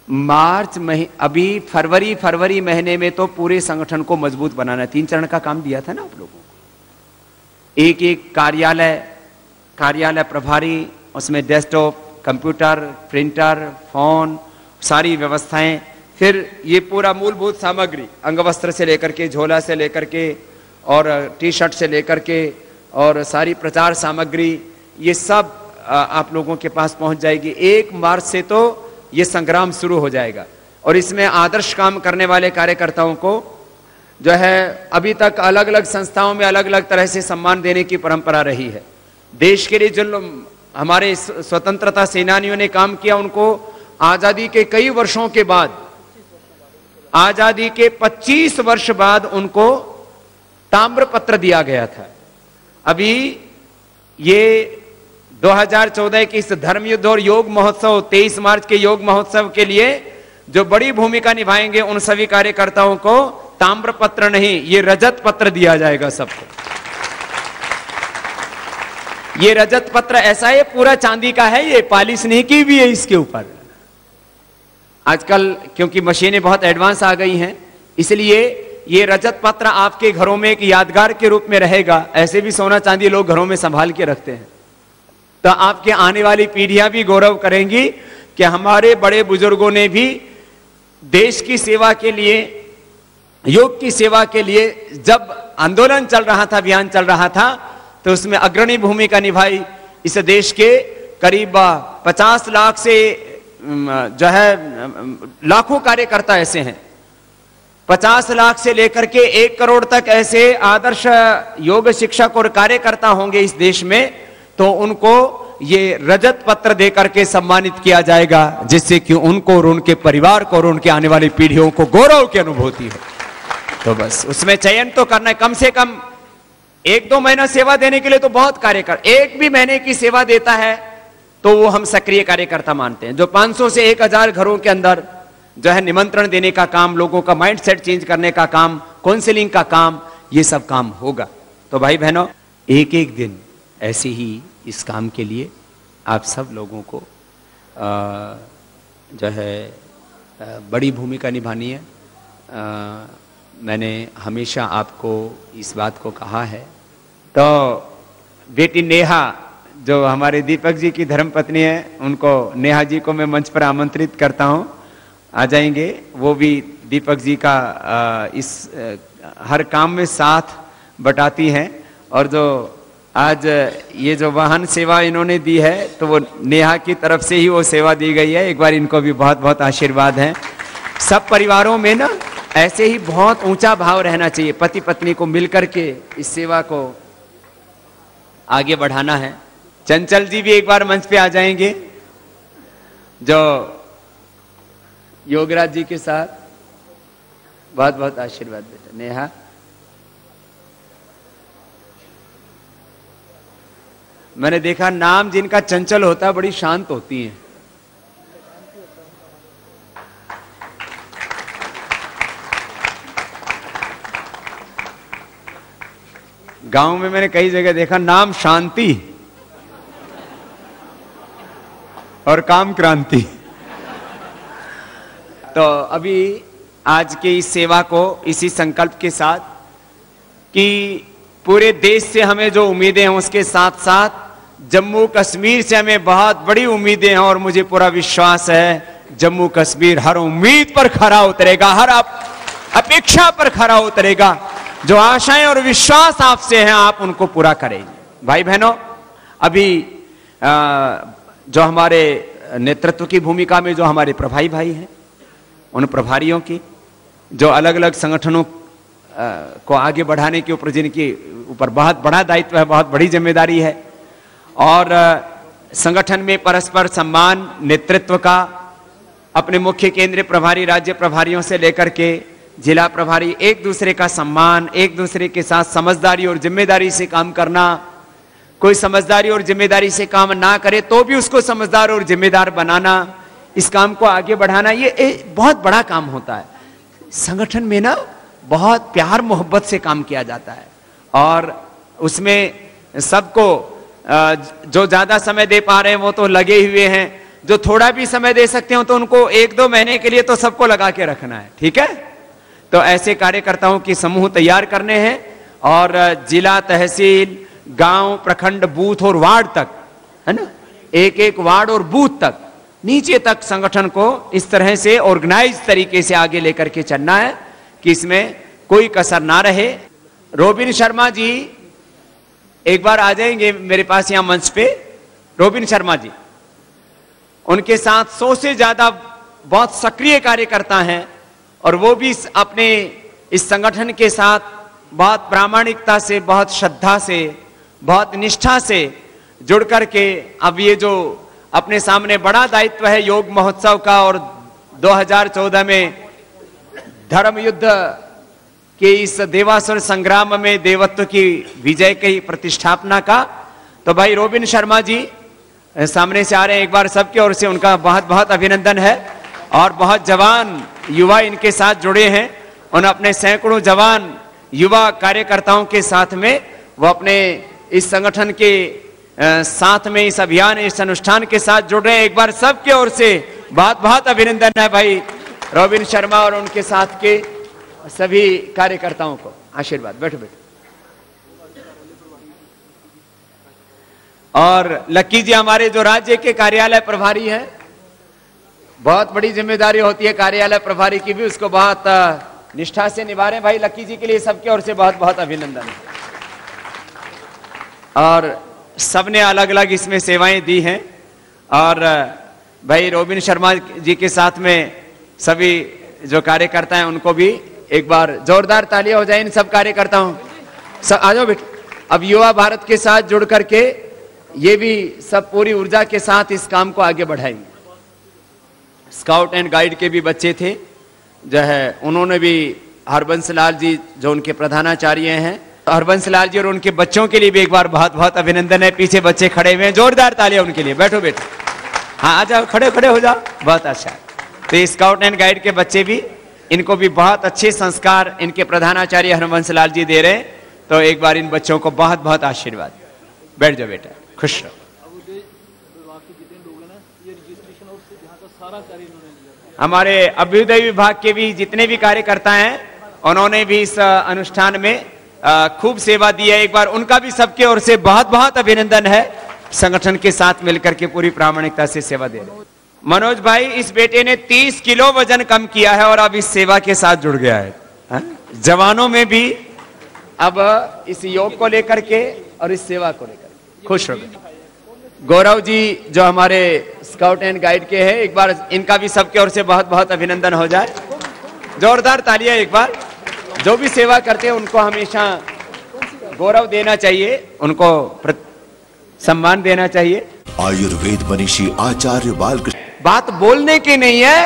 मार्च अभी फरवरी महीने में तो पूरे संगठन को मजबूत बनाना, 3 चरण का काम दिया था ना आप लोगों को। एक एक कार्यालय प्रभारी, उसमें डेस्कटॉप, कंप्यूटर, प्रिंटर, फोन, सारी व्यवस्थाएं, फिर ये पूरा मूलभूत सामग्री, अंगवस्त्र से लेकर के, झोला से लेकर के, और टी शर्ट से लेकर के, और सारी प्रचार सामग्री, ये सब आप लोगों के पास पहुंच जाएगी। 1 मार्च से तो ये संग्राम शुरू हो जाएगा। और इसमें आदर्श काम करने वाले कार्यकर्ताओं को जो है अभी तक अलग अलग संस्थाओं में अलग अलग तरह से सम्मान देने की परंपरा रही है। देश के लिए जो हमारे स्वतंत्रता सेनानियों ने काम किया, उनको आजादी के कई वर्षों के बाद, आजादी के 25 वर्ष बाद उनको ताम्रपत्र दिया गया था। अभी ये 2014 के इस धर्म युद्ध और योग महोत्सव, 23 मार्च के योग महोत्सव के लिए जो बड़ी भूमिका निभाएंगे, उन सभी कार्यकर्ताओं को ताम्रपत्र नहीं, ये रजत पत्र दिया जाएगा सबको। ये रजत पत्र ऐसा है, पूरा चांदी का है, ये पॉलिश नहीं की भी है इसके ऊपर। आजकल क्योंकि मशीनें बहुत एडवांस आ गई हैं, इसलिए ये रजत पत्र आपके घरों में एक यादगार के रूप में रहेगा। ऐसे भी सोना चांदी लोग घरों में संभाल के रखते हैं, तो आपके आने वाली पीढ़ियां भी गौरव करेंगी कि हमारे बड़े बुजुर्गों ने भी देश की सेवा के लिए, योग की सेवा के लिए जब आंदोलन चल रहा था, अभियान चल रहा था, तो उसमें अग्रणी भूमिका निभाई। इस देश के करीब 50 लाख से जो है लाखों कार्यकर्ता ऐसे हैं, 50 लाख से लेकर के 1 करोड़ तक ऐसे आदर्श योग शिक्षक और कार्यकर्ता होंगे इस देश में। तो उनको ये रजत पत्र देकर के सम्मानित किया जाएगा, जिससे कि उनको और उनके परिवार को और उनके आने वाली पीढ़ियों को गौरव की अनुभूति हो। तो बस उसमें चयन तो करना है, कम से कम 1-2 महीना सेवा देने के लिए तो बहुत कार्यकर्ता, 1 भी महीने की सेवा देता है तो वो हम सक्रिय कार्यकर्ता मानते हैं। जो 500 से 1000 घरों के अंदर जो है निमंत्रण देने का काम, लोगों का माइंड सेट चेंज करने का काम, काउंसलिंग का काम, ये सब काम होगा। तो भाई बहनों, एक दिन ऐसे ही इस काम के लिए आप सब लोगों को जो है बड़ी भूमिका निभानी है। मैंने हमेशा आपको इस बात को कहा है। तो बेटी नेहा, जो हमारे दीपक जी की धर्मपत्नी है, उनको, नेहा जी को मैं मंच पर आमंत्रित करता हूं, आ जाएंगे। वो भी दीपक जी का इस हर काम में साथ बटाती हैं। और जो आज ये जो वाहन सेवा इन्होंने दी है तो वो नेहा की तरफ से ही वो सेवा दी गई है। एक बार इनको भी बहुत बहुत आशीर्वाद है। सब परिवारों में ना ऐसे ही बहुत ऊंचा भाव रहना चाहिए, पति पत्नी को मिलकर के इस सेवा को आगे बढ़ाना है। चंचल जी भी एक बार मंच पे आ जाएंगे, जो योगराज जी के साथ। बहुत बहुत आशीर्वाद बेटा। नेहा, मैंने देखा नाम जिनका चंचल होता है बड़ी शांत होती हैं। गांव में मैंने कई जगह देखा नाम शांति और काम क्रांति। तो अभी आज के इस सेवा को इसी संकल्प के साथ कि पूरे देश से हमें जो उम्मीदें हैं उसके साथ साथ जम्मू कश्मीर से हमें बहुत बड़ी उम्मीदें हैं, और मुझे पूरा विश्वास है जम्मू कश्मीर हर उम्मीद पर खरा उतरेगा, हर अपेक्षा पर खरा उतरेगा। जो आशाएं और विश्वास आपसे हैं आप उनको पूरा करेंगे। भाई बहनों, अभी जो हमारे नेतृत्व की भूमिका में जो हमारे प्रभारी भाई हैं, उन प्रभारियों की जो अलग अलग संगठनों को आगे बढ़ाने के ऊपर जिनके ऊपर बहुत बड़ा दायित्व है, बहुत बड़ी जिम्मेदारी है, और संगठन में परस्पर सम्मान, नेतृत्व का, अपने मुख्य केंद्रीय प्रभारी, राज्य प्रभारियों से लेकर के जिला प्रभारी, एक दूसरे का सम्मान, एक दूसरे के साथ समझदारी और जिम्मेदारी से काम करना। कोई समझदारी और जिम्मेदारी से काम ना करे तो भी उसको समझदार और जिम्मेदार बनाना, इस काम को आगे बढ़ाना, ये बहुत बड़ा काम होता है। संगठन में ना बहुत प्यार मोहब्बत से काम किया जाता है, और उसमें सबको जो ज्यादा समय दे पा रहे हैं वो तो लगे हुए हैं, जो थोड़ा भी समय दे सकते हो तो उनको 1-2 महीने के लिए तो सबको लगा के रखना है। ठीक है, तो ऐसे कार्यकर्ताओं की समूह तैयार करने हैं, और जिला, तहसील, गांव, प्रखंड, बूथ और वार्ड तक, है ना, एक एक वार्ड और बूथ तक, नीचे तक संगठन को इस तरह से ऑर्गेनाइज तरीके से आगे लेकर के चलना है कि इसमें कोई कसर ना रहे। रोबिन शर्मा जी एक बार आ जाएंगे मेरे पास यहां मंच पे। रोबिन शर्मा जी, उनके साथ 100 से ज्यादा बहुत सक्रिय कार्यकर्ता हैं, और वो भी अपने इस संगठन के साथ बहुत प्रामाणिकता से, बहुत श्रद्धा से, बहुत निष्ठा से जुड़ करके अब ये जो अपने सामने बड़ा दायित्व है योग महोत्सव का, और 2014 में धर्म युद्ध के इस देवासुर संग्राम में देवत्व की विजय की प्रतिष्ठापना का, तो भाई रोबिन शर्मा जी सामने से आ रहे हैं। एक बार सबके ओर से उनका बहुत बहुत अभिनंदन है, और बहुत जवान युवा इनके साथ जुड़े हैं। उन अपने सैकड़ों जवान युवा कार्यकर्ताओं के साथ में वो अपने इस संगठन के साथ में इस अभियान, इस अनुष्ठान के साथ जुड़ रहे हैं। एक बार सबके ओर से बहुत बहुत अभिनंदन है भाई रोबिन शर्मा और उनके साथ के सभी कार्यकर्ताओं को। आशीर्वाद, बैठो बैठो। और लक्की जी हमारे जो राज्य के कार्यालय प्रभारी हैं, बहुत बड़ी जिम्मेदारी होती है कार्यालय प्रभारी की भी, उसको बहुत निष्ठा से निभा रहे हैं। भाई लक्की जी के लिए सबके ओर से बहुत बहुत अभिनंदन। और सबने अलग अलग इसमें सेवाएं दी हैं, और भाई रोबिन शर्मा जी के साथ में सभी जो कार्यकर्ता हैं उनको भी एक बार जोरदार तालियां हो जाए इन सब कार्यकर्ताओं। सब आ जाओ बेटे। अब युवा भारत के साथ जुड़ करके ये भी सब पूरी ऊर्जा के साथ इस काम को आगे बढ़ाएंगे। स्काउट एंड गाइड के भी बच्चे थे जो है, उन्होंने भी हरबंस लाल जी जो उनके प्रधानाचार्य हैं, हरबंस लाल जी और उनके बच्चों के लिए भी एक बार बहुत बहुत अभिनंदन है। पीछे बच्चे खड़े हुए हैं, जोरदार तालियां उनके लिए। बैठो बेटे, हाँ आ जाओ, खड़े खड़े हो जाओ, बहुत अच्छा। तो ये स्काउट एंड गाइड के बच्चे भी, इनको भी बहुत अच्छे संस्कार इनके प्रधानाचार्य हरबंस लाल जी दे रहे हैं। तो एक बार इन बच्चों को बहुत बहुत आशीर्वाद। बैठ जाओ बेटा, खुश रहो। हमारे अभ्युदय विभाग के भी जितने भी कार्यकर्ता हैं उन्होंने भी इस अनुष्ठान में खूब सेवा दी है। एक बार उनका भी सबके ओर से बहुत बहुत अभिनंदन है। संगठन के साथ मिलकर के पूरी प्रामाणिकता से सेवा दे रहे। मनोज भाई, इस बेटे ने 30 किलो वजन कम किया है और अब इस सेवा के साथ जुड़ गया है। जवानों में भी अब इस योग को लेकर के और इस सेवा को लेकर खुश रहो। गौरव जी जो हमारे स्काउट एंड गाइड के हैं, एक बार इनका भी सबके ओर से बहुत बहुत अभिनंदन हो जाए। जोरदार तालियां एक बार। जो भी सेवा करते हैं उनको हमेशा गौरव देना चाहिए, उनको सम्मान देना चाहिए। आयुर्वेद मनीषी आचार्य बालकृष्ण। बात बोलने की नहीं है,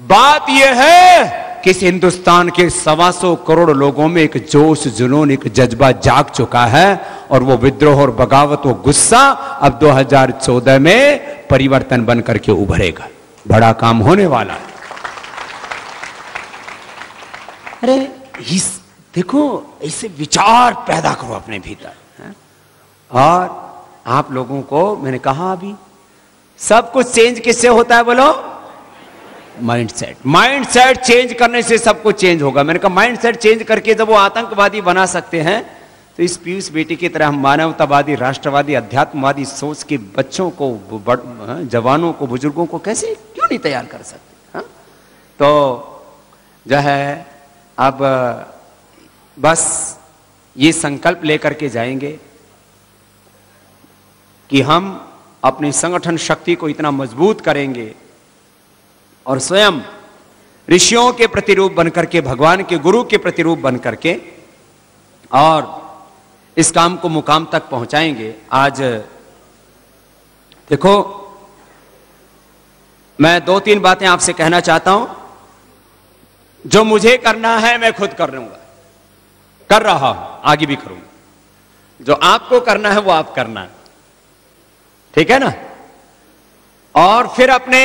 बात यह है कि इस हिंदुस्तान के 125 करोड़ लोगों में एक जोश जुनून, एक जज्बा जाग चुका है और वो विद्रोह और बगावत, वो गुस्सा अब 2014 में परिवर्तन बन करके उभरेगा। बड़ा काम होने वाला है। अरे देखो, ऐसे विचार पैदा करो अपने भीतर है? और आप लोगों को मैंने कहा अभी, सब कुछ चेंज किससे होता है बोलो? माइंडसेट। माइंडसेट चेंज करने से सब कुछ चेंज होगा। मैंने कहा माइंडसेट चेंज करके जब वो आतंकवादी बना सकते हैं तो इस पीयूष बेटी की तरह हम मानवतावादी, राष्ट्रवादी, अध्यात्मवादी सोच के बच्चों को, जवानों को, बुजुर्गों को कैसे क्यों नहीं तैयार कर सकते? हा? तो जो है अब बस ये संकल्प लेकर के जाएंगे कि हम अपनी संगठन शक्ति को इतना मजबूत करेंगे और स्वयं ऋषियों के प्रतिरूप बनकर के, भगवान के गुरु के प्रतिरूप बनकर के और इस काम को मुकाम तक पहुंचाएंगे। आज देखो, मैं 2-3 बातें आपसे कहना चाहता हूं। जो मुझे करना है मैं खुद कर लूंगा, कर रहा हूं, आगे भी करूंगा। जो आपको करना है वो आप करना है, ठीक है ना? और फिर अपने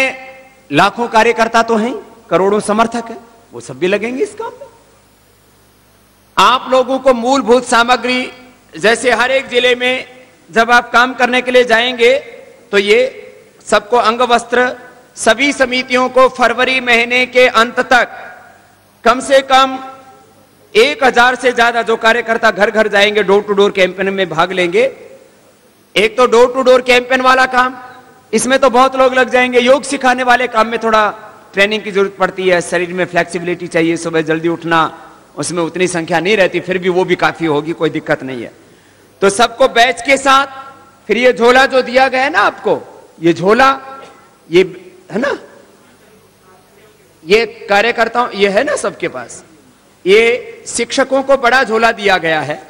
लाखों कार्यकर्ता तो हैं, करोड़ों समर्थक हैं, वो सब भी लगेंगे इस काम में। आप लोगों को मूलभूत सामग्री, जैसे हर एक जिले में जब आप काम करने के लिए जाएंगे तो ये सबको अंग वस्त्र, सभी समितियों को फरवरी महीने के अंत तक कम से कम 1000 से ज्यादा जो कार्यकर्ता घर घर जाएंगे, डोर टू डोर कैंपेन में भाग लेंगे। एक तो डोर टू डोर कैंपेन वाला काम, इसमें तो बहुत लोग लग जाएंगे। योग सिखाने वाले काम में थोड़ा ट्रेनिंग की जरूरत पड़ती है, शरीर में फ्लेक्सिबिलिटी चाहिए, सुबह जल्दी उठना, उसमें उतनी संख्या नहीं रहती, फिर भी वो भी काफी होगी, कोई दिक्कत नहीं है। तो सबको बैच के साथ, फिर ये झोला जो दिया गया है ना आपको, ये झोला, ये है ना, ये कार्यकर्ताओं, ये है ना सबके पास, ये शिक्षकों को बड़ा झोला दिया गया है।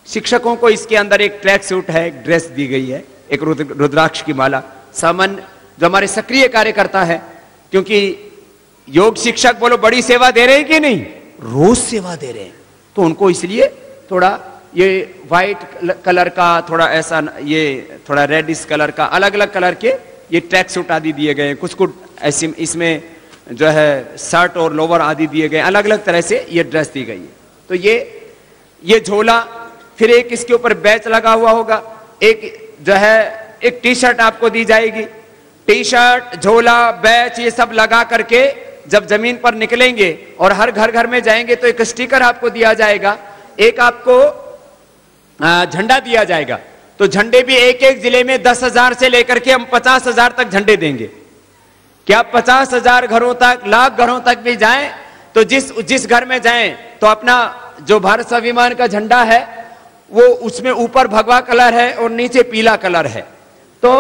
शिक्षकों को इसके अंदर एक ट्रैक सूट है, एक ड्रेस दी गई है, एक रुद्राक्ष की माला। सामान्य जो हमारे सक्रिय कार्यकर्ता है, क्योंकि योग शिक्षक बोलो बड़ी सेवा दे रहे हैं कि नहीं, रोज सेवा दे रहे हैं, तो उनको इसलिए थोड़ा ये व्हाइट कलर का, थोड़ा ऐसा, ये थोड़ा रेडिश कलर का, अलग अलग कलर के ये ट्रैक सूट आदि दिए गए हैं। कुछ कुछ ऐसे इसमें जो है शर्ट और लोवर आदि दिए गए, अलग अलग तरह से ये ड्रेस दी गई है। तो ये झोला, फिर एक इसके ऊपर बैच लगा हुआ होगा, एक जो है एक टी शर्ट आपको दी जाएगी। टी शर्ट, झोला, बैच, ये सब लगा करके जब जमीन पर निकलेंगे और हर घर घर में जाएंगे तो एक स्टिकर आपको दिया जाएगा, एक आपको झंडा दिया जाएगा। तो झंडे भी एक एक जिले में 10,000 से लेकर के हम 50,000 तक झंडे देंगे। क्या 50,000 घरों तक, लाख घरों तक भी जाएं तो जिस घर में जाएं तो अपना जो भारत स्वाभिमान का झंडा है वो उसमें ऊपर भगवा कलर है और नीचे पीला कलर है। तो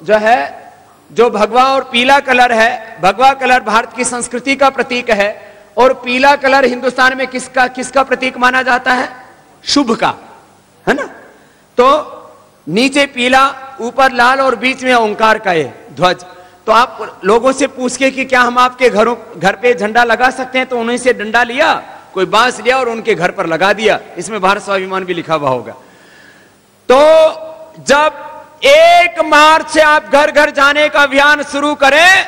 जो है, जो भगवा और पीला कलर है, भगवा कलर भारत की संस्कृति का प्रतीक है और पीला कलर हिंदुस्तान में किसका प्रतीक माना जाता है? शुभ का, है ना? तो नीचे पीला, ऊपर लाल और बीच में ओंकार का ये ध्वज। तो आप लोगों से पूछ के कि क्या हम आपके घर पे झंडा लगा सकते हैं, तो उन्हीं से डंडा लिया, कोई बांस लिया और उनके घर पर लगा दिया, इसमें भारत स्वाभिमान भी लिखा हुआ होगा। तो जब 1 मार्च से आप घर घर जाने का अभियान शुरू करें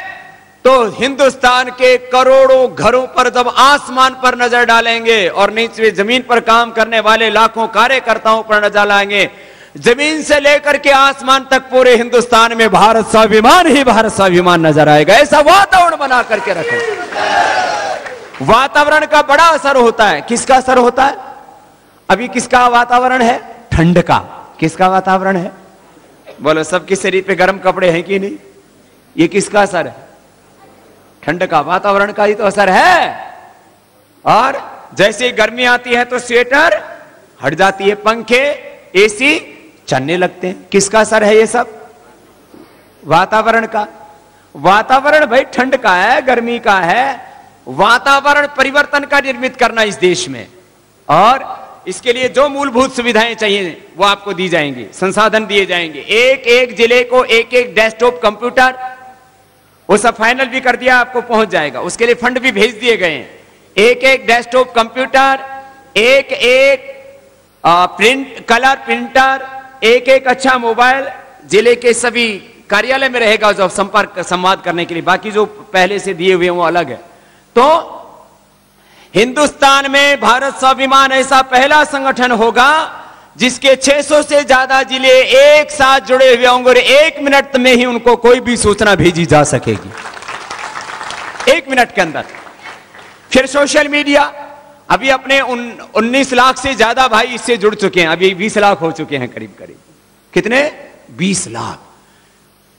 तो हिंदुस्तान के करोड़ों घरों पर जब आसमान पर नजर डालेंगे और नीचे जमीन पर काम करने वाले लाखों कार्यकर्ताओं पर नजर डालेंगे, जमीन से लेकर के आसमान तक पूरे हिंदुस्तान में भारत स्वाभिमान ही भारत स्वाभिमान नजर आएगा। ऐसा वातावरण बना करके रखें। वातावरण का बड़ा असर होता है। किसका असर होता है? अभी किसका वातावरण है? ठंड का। किसका वातावरण है? बोलो, सबके शरीर पे गर्म कपड़े हैं कि नहीं? ये किसका असर है? ठंड का, वातावरण का ही तो असर है। और जैसे गर्मी आती है तो स्वेटर हट जाती है, पंखे, एसी चलने लगते हैं। किसका असर है ये सब? वातावरण का। वातावरण भाई ठंड का है, गर्मी का है। वातावरण परिवर्तन का निर्मित करना इस देश में, और इसके लिए जो मूलभूत सुविधाएं चाहिए वो आपको दी जाएंगी, संसाधन दिए जाएंगे। एक एक जिले को एक एक डेस्कटॉप कंप्यूटर, वो सब फाइनल भी कर दिया, आपको पहुंच जाएगा। उसके लिए फंड भी भेज दिए गए हैं। एक एक डेस्कटॉप कंप्यूटर, एक एक प्रिंट कलर प्रिंटर, एक एक अच्छा मोबाइल जिले के सभी कार्यालय में रहेगा, जो संपर्क संवाद करने के लिए। बाकी जो पहले से दिए हुए हैं वो अलग है। तो हिंदुस्तान में भारत स्वाभिमान ऐसा पहला संगठन होगा जिसके 600 से ज्यादा जिले एक साथ जुड़े हुए होंगे और 1 मिनट में ही उनको कोई भी सूचना भेजी जा सकेगी, 1 मिनट के अंदर। फिर सोशल मीडिया, अभी अपने 19 लाख से ज्यादा भाई इससे जुड़ चुके हैं, अभी 20 लाख हो चुके हैं करीब करीब। कितने? 20 लाख।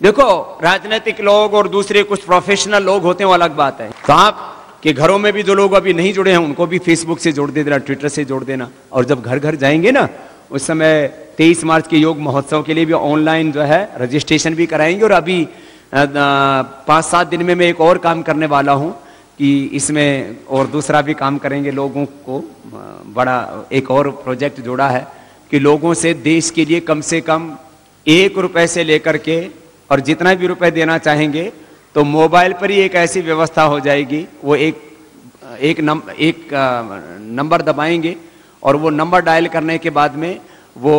देखो, राजनीतिक लोग और दूसरे कुछ प्रोफेशनल लोग होते हैं वो अलग बात है। तो आप कि घरों में भी जो लोग अभी नहीं जुड़े हैं उनको भी फेसबुक से जोड़ देना, ट्विटर से जोड़ देना। और जब घर घर जाएंगे ना, उस समय 23 मार्च के योग महोत्सव के लिए भी ऑनलाइन जो है रजिस्ट्रेशन भी कराएंगे। और अभी 5-7 दिन में मैं एक और काम करने वाला हूं कि इसमें और दूसरा भी काम करेंगे। लोगों को बड़ा एक और प्रोजेक्ट जोड़ा है कि लोगों से देश के लिए कम से कम 1 रुपए से लेकर के और जितना भी रुपए देना चाहेंगे तो मोबाइल पर ही एक ऐसी व्यवस्था हो जाएगी। वो एक नंबर दबाएंगे और वो नंबर डायल करने के बाद में वो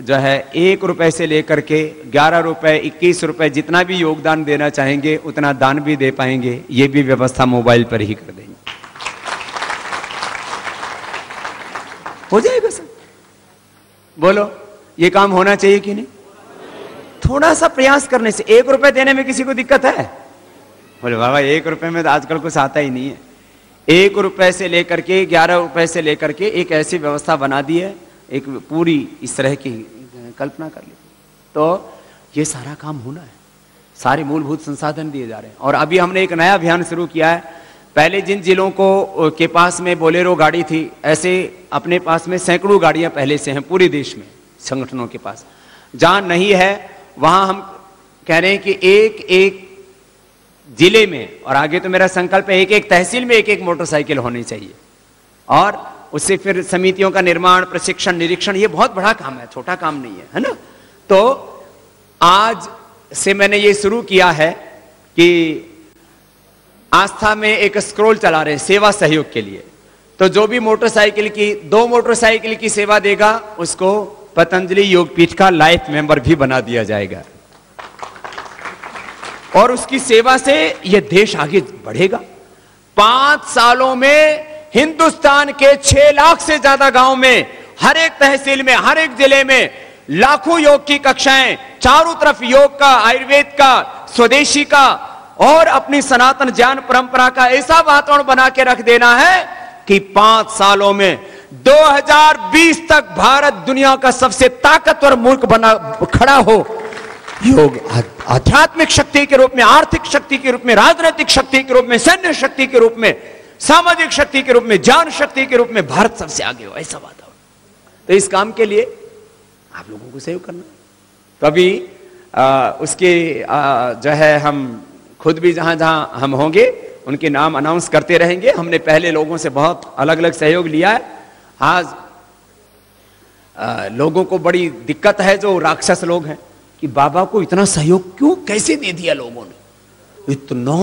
जो है 1 रुपए से लेकर के 11 रुपए, 21 रुपए, जितना भी योगदान देना चाहेंगे उतना दान भी दे पाएंगे। ये भी व्यवस्था मोबाइल पर ही कर देंगे। हो जाएगा सर? बोलो, ये काम होना चाहिए कि नहीं? थोड़ा सा प्रयास करने से। 1 रुपए देने में किसी को दिक्कत है? बोले बाबा 1 रुपए में तो आजकल कुछ आता ही नहीं है। 1 रुपए से लेकर के 11 रुपए से लेकर के एक ऐसी व्यवस्था बना दी है, एक पूरी इस तरह की कल्पना कर ली। तो ये सारा काम होना है, सारे मूलभूत संसाधन दिए जा रहे हैं। और अभी हमने एक नया अभियान शुरू किया है। पहले जिन जिलों को के पास में बोलेरो गाड़ी थी, ऐसे अपने पास में सैकड़ों गाड़ियां पहले से हैं पूरे देश में संगठनों के पास। जहां नहीं है वहां हम कह रहे हैं कि एक एक जिले में, और आगे तो मेरा संकल्प है एक एक तहसील में एक एक मोटरसाइकिल होनी चाहिए। और उससे फिर समितियों का निर्माण, प्रशिक्षण, निरीक्षण, ये बहुत बड़ा काम है, छोटा काम नहीं है ना। तो आज से मैंने ये शुरू किया है कि आस्था में एक स्क्रॉल चला रहे सेवा सहयोग के लिए। तो जो भी मोटरसाइकिल की 2 मोटरसाइकिल की सेवा देगा उसको पतंजलि योगपीठ का लाइफ मेंबर भी बना दिया जाएगा। और उसकी सेवा से यह देश आगे बढ़ेगा। 5 सालों में हिंदुस्तान के 6 लाख से ज्यादा गांव में, हर एक तहसील में, हर एक जिले में लाखों योग की कक्षाएं, चारों तरफ योग का, आयुर्वेद का, स्वदेशी का और अपनी सनातन ज्ञान परंपरा का ऐसा वातावरण बना के रख देना है कि 5 सालों में 2020 तक भारत दुनिया का सबसे ताकतवर मुल्क बना खड़ा हो। योग आध्यात्मिक शक्ति के रूप में, आर्थिक शक्ति के रूप में, राजनीतिक शक्ति के रूप में, सैन्य शक्ति के रूप में, सामाजिक शक्ति के रूप में, ज्ञान शक्ति के रूप में भारत सबसे आगे हो, ऐसा वातावरण। तो इस काम के लिए आप लोगों को सहयोग करना। तो अभी उसके जो है हम खुद भी जहां जहां हम होंगे उनके नाम अनाउंस करते रहेंगे। हमने पहले लोगों से बहुत अलग अलग सहयोग लिया है। आज लोगों को बड़ी दिक्कत है, जो राक्षस लोग हैं, कि बाबा को इतना सहयोग क्यों, कैसे दे दिया लोगों ने, इतना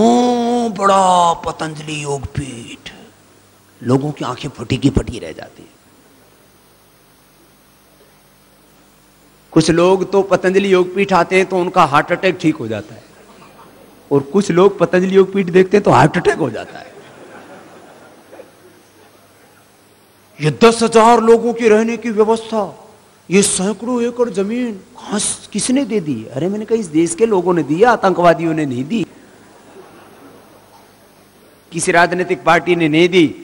बड़ा पतंजलि योगपीठ। लोगों की आंखें फटी की फटी रह जाती है। कुछ लोग तो पतंजलि योगपीठ आते हैं तो उनका हार्ट अटैक ठीक हो जाता है, और कुछ लोग पतंजलि योगपीठ देखते हैं तो हार्ट अटैक हो जाता है। ये 10,000 लोगों की रहने की व्यवस्था, ये सैकड़ों एकड़ जमीन कहां, किसने दे दी? अरे मैंने कहा इस देश के लोगों ने दिया, आतंकवादियों ने नहीं दी, किसी राजनीतिक पार्टी ने नहीं दी।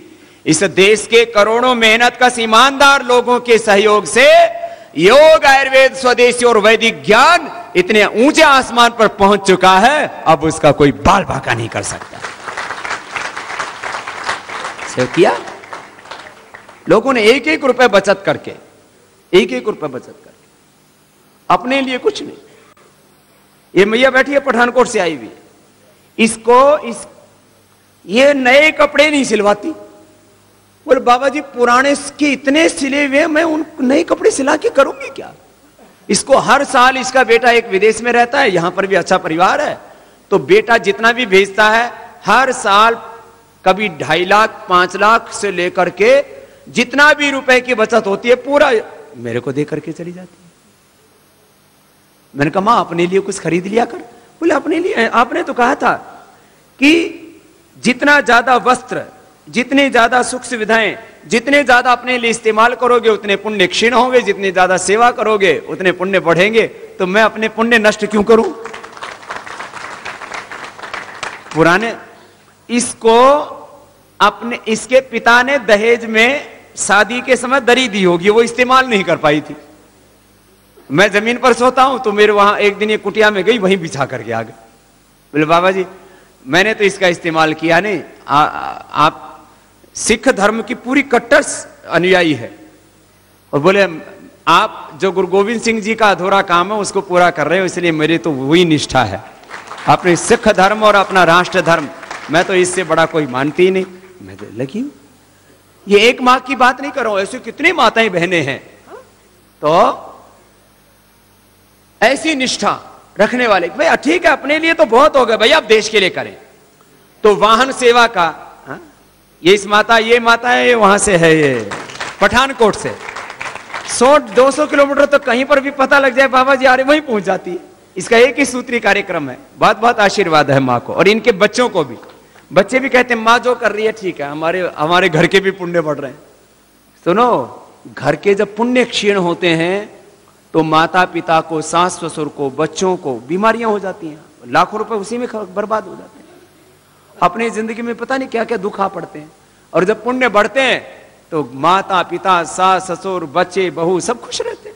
इस देश के करोड़ों मेहनत का ईमानदार लोगों के सहयोग से योग, आयुर्वेद, स्वदेशी और वैदिक ज्ञान इतने ऊंचे आसमान पर पहुंच चुका है, अब उसका कोई बाल बांका नहीं कर सकता। सहयोग किया लोगों ने, 1-1 रुपए बचत करके, 1-1 रुपए बचत करके। अपने लिए कुछ नहीं। ये मैया बैठी है पठानकोट से आई हुई, ये नए कपड़े नहीं सिलवाती। बोले बाबा जी पुराने के इतने सिले हुए, मैं उन नए कपड़े सिला के करूंगी क्या? इसको हर साल, इसका बेटा एक विदेश में रहता है, यहां पर भी अच्छा परिवार है, तो बेटा जितना भी भेजता है हर साल कभी 2.5 लाख 5 लाख से लेकर के जितना भी रुपए की बचत होती है पूरा मेरे को दे करके चली जाती है। मैंने कहा मां अपने लिए कुछ खरीद लिया कर। बोले अपने लिए? आपने तो कहा था कि जितना ज्यादा वस्त्र, जितनी ज्यादा सुख सुविधाएं, जितने ज्यादा अपने लिए इस्तेमाल करोगे उतने पुण्य क्षीण होंगे, जितनी ज्यादा सेवा करोगे उतने पुण्य बढ़ेंगे। तो मैं अपने पुण्य नष्ट क्यों करूं? पुराने इसको अपने, इसके पिता ने दहेज में शादी के समय दरी दी होगी, वो इस्तेमाल नहीं कर पाई थी। मैं जमीन पर सोता हूं तो मेरे वहां एक दिन ये कुटिया में गई, वहीं बिछा करके आ गए। बोले बाबा जी मैंने तो इसका इस्तेमाल किया नहीं, आप सिख धर्म की पूरी कट्टर अनुयायी है, और बोले आप जो गुरु गोविंद सिंह जी का अधूरा काम है उसको पूरा कर रहे हो, इसलिए मेरी तो वही निष्ठा है, अपने सिख धर्म और अपना राष्ट्र धर्म, मैं तो इससे बड़ा कोई मानती ही नहीं। मैं तो लगी, ये एक मां की बात नहीं कर रहा हूं, ऐसी कितनी माताएं बहनें हैं तो ऐसी निष्ठा रखने वाले। भाई ठीक है अपने लिए तो बहुत हो गया भाई, आप देश के लिए करें। तो वाहन सेवा का ये इस माता, ये माता है, ये वहां से है, ये पठानकोट से 100-200 किलोमीटर तो कहीं पर भी पता लग जाए बाबा जी आ रहे, वहीं पहुंच जाती है। इसका एक ही सूत्री कार्यक्रम है। बहुत बहुत आशीर्वाद है माँ को और इनके बच्चों को भी। बच्चे भी कहते हैं माँ जो कर रही है ठीक है, हमारे घर के भी पुण्य बढ़ रहे हैं। सुनो, घर के जब पुण्य क्षीण होते हैं तो माता पिता को, सास ससुर को, बच्चों को बीमारियां हो जाती हैं, लाखों रुपए उसी में बर्बाद हो जाते हैं। अपनी जिंदगी में पता नहीं क्या क्या दुख आ पड़ते हैं। और जब पुण्य बढ़ते हैं तो माता पिता, सास ससुर, बच्चे, बहू सब खुश रहते हैं,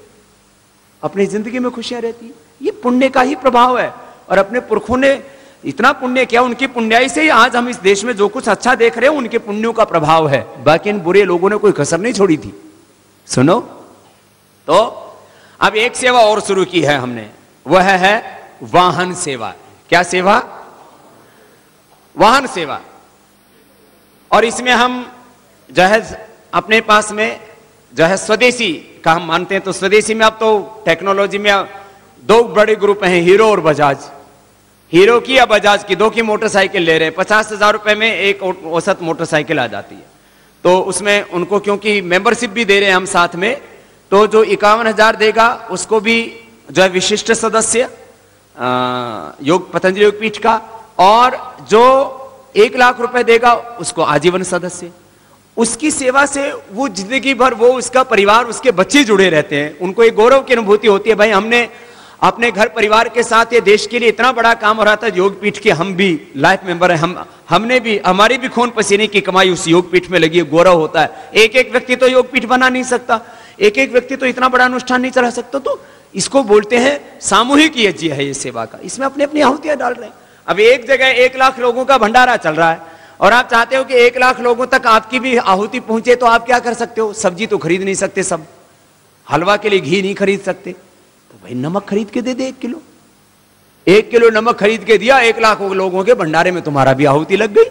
अपनी जिंदगी में खुशियां रहती है। ये पुण्य का ही प्रभाव है। और अपने पुरखों ने इतना पुण्य किया, उनकी पुण्याई से ही आज हम इस देश में जो कुछ अच्छा देख रहे हैं उनके पुण्यों का प्रभाव है। बाकी इन बुरे लोगों ने कोई कसर नहीं छोड़ी थी। सुनो, तो अब एक सेवा और शुरू की है हमने, वह है वाहन सेवा। क्या सेवा? वाहन सेवा। और इसमें हम जो है अपने पास में जो है स्वदेशी का हम मानते हैं, तो स्वदेशी में अब तो टेक्नोलॉजी में 2 बड़े ग्रुप हैं, हीरो और बजाज। हीरो की या बजाज की, 2 की मोटरसाइकिल ले रहे हैं। 50,000 रुपए में एक औसत मोटरसाइकिल आ जाती है। तो उसमें उनको क्योंकि मेंबरशिप भी दे रहे हैं हम साथ में, तो जो 51,000 देगा उसको भी जो है विशिष्ट सदस्य योग पतंजलि योगपीठ का, और जो 1 लाख रुपए देगा उसको आजीवन सदस्य। उसकी सेवा से वो जिंदगी भर, वो उसका परिवार, उसके बच्चे जुड़े रहते हैं। उनको एक गौरव की अनुभूति होती है, भाई हमने अपने घर परिवार के साथ ये देश के लिए इतना बड़ा काम हो रहा था योगपीठ के, हम भी लाइफ मेंबर हैं, हमने भी, हमारी भी खून पसीने की कमाई उस योगपीठ में लगी है, गौरव होता है। एक एक व्यक्ति तो योगपीठ बना नहीं सकता, एक एक व्यक्ति तो इतना बड़ा अनुष्ठान नहीं चला सकता। तो इसको बोलते हैं सामूहिक यज्ञ है ये सेवा का। इसमें अपनी अपनी आहुतियां डाल रहे हैं। अब एक जगह 1 लाख लोगों का भंडारा चल रहा है और आप चाहते हो कि 1 लाख लोगों तक आपकी भी आहुति पहुंचे, तो आप क्या कर सकते हो? सब्जी तो खरीद नहीं सकते सब, हलवा के लिए घी नहीं खरीद सकते, तो भाई नमक खरीद के दे दे 1 किलो। 1 किलो नमक खरीद के दिया, 1 लाख लोगों के भंडारे में तुम्हारा भी आहुति लग गई।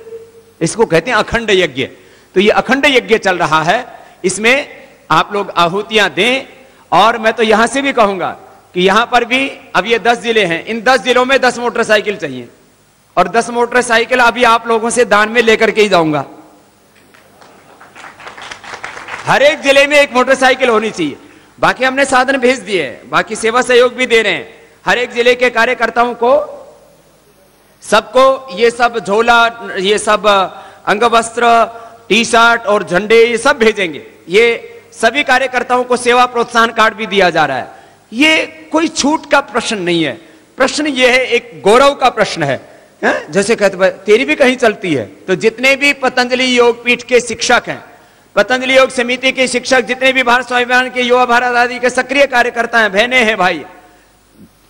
इसको कहते हैं अखंड यज्ञ। तो ये अखंड यज्ञ चल रहा है, इसमें आप लोग आहुतियां दें। और मैं तो यहां से भी कहूंगा कि यहां पर भी अब ये 10 जिले हैं, इन 10 जिलों में 10 मोटरसाइकिल चाहिए, और 10 मोटरसाइकिल अभी आप लोगों से दान में लेकर के ही जाऊंगा। हर एक जिले में 1 मोटरसाइकिल होनी चाहिए। बाकी हमने साधन भेज दिए, बाकी सेवा सहयोग भी दे रहे हैं। हर एक जिले के कार्यकर्ताओं को, सबको ये सब झोला, ये सब अंगवस्त्र, टी शर्ट और झंडे ये सब भेजेंगे। ये सभी कार्यकर्ताओं को सेवा प्रोत्साहन कार्ड भी दिया जा रहा है। ये कोई छूट का प्रश्न नहीं है, प्रश्न ये है, एक गौरव का प्रश्न है। जैसे कहते तेरी भी कहीं चलती है। तो जितने भी पतंजलि योगपीठ के शिक्षक हैं, पतंजलि योग समिति के शिक्षक, जितने भी भारत स्वाभिमान के, युवा भारत आदि के सक्रिय कार्यकर्ता हैं, बहनें हैं, भाई,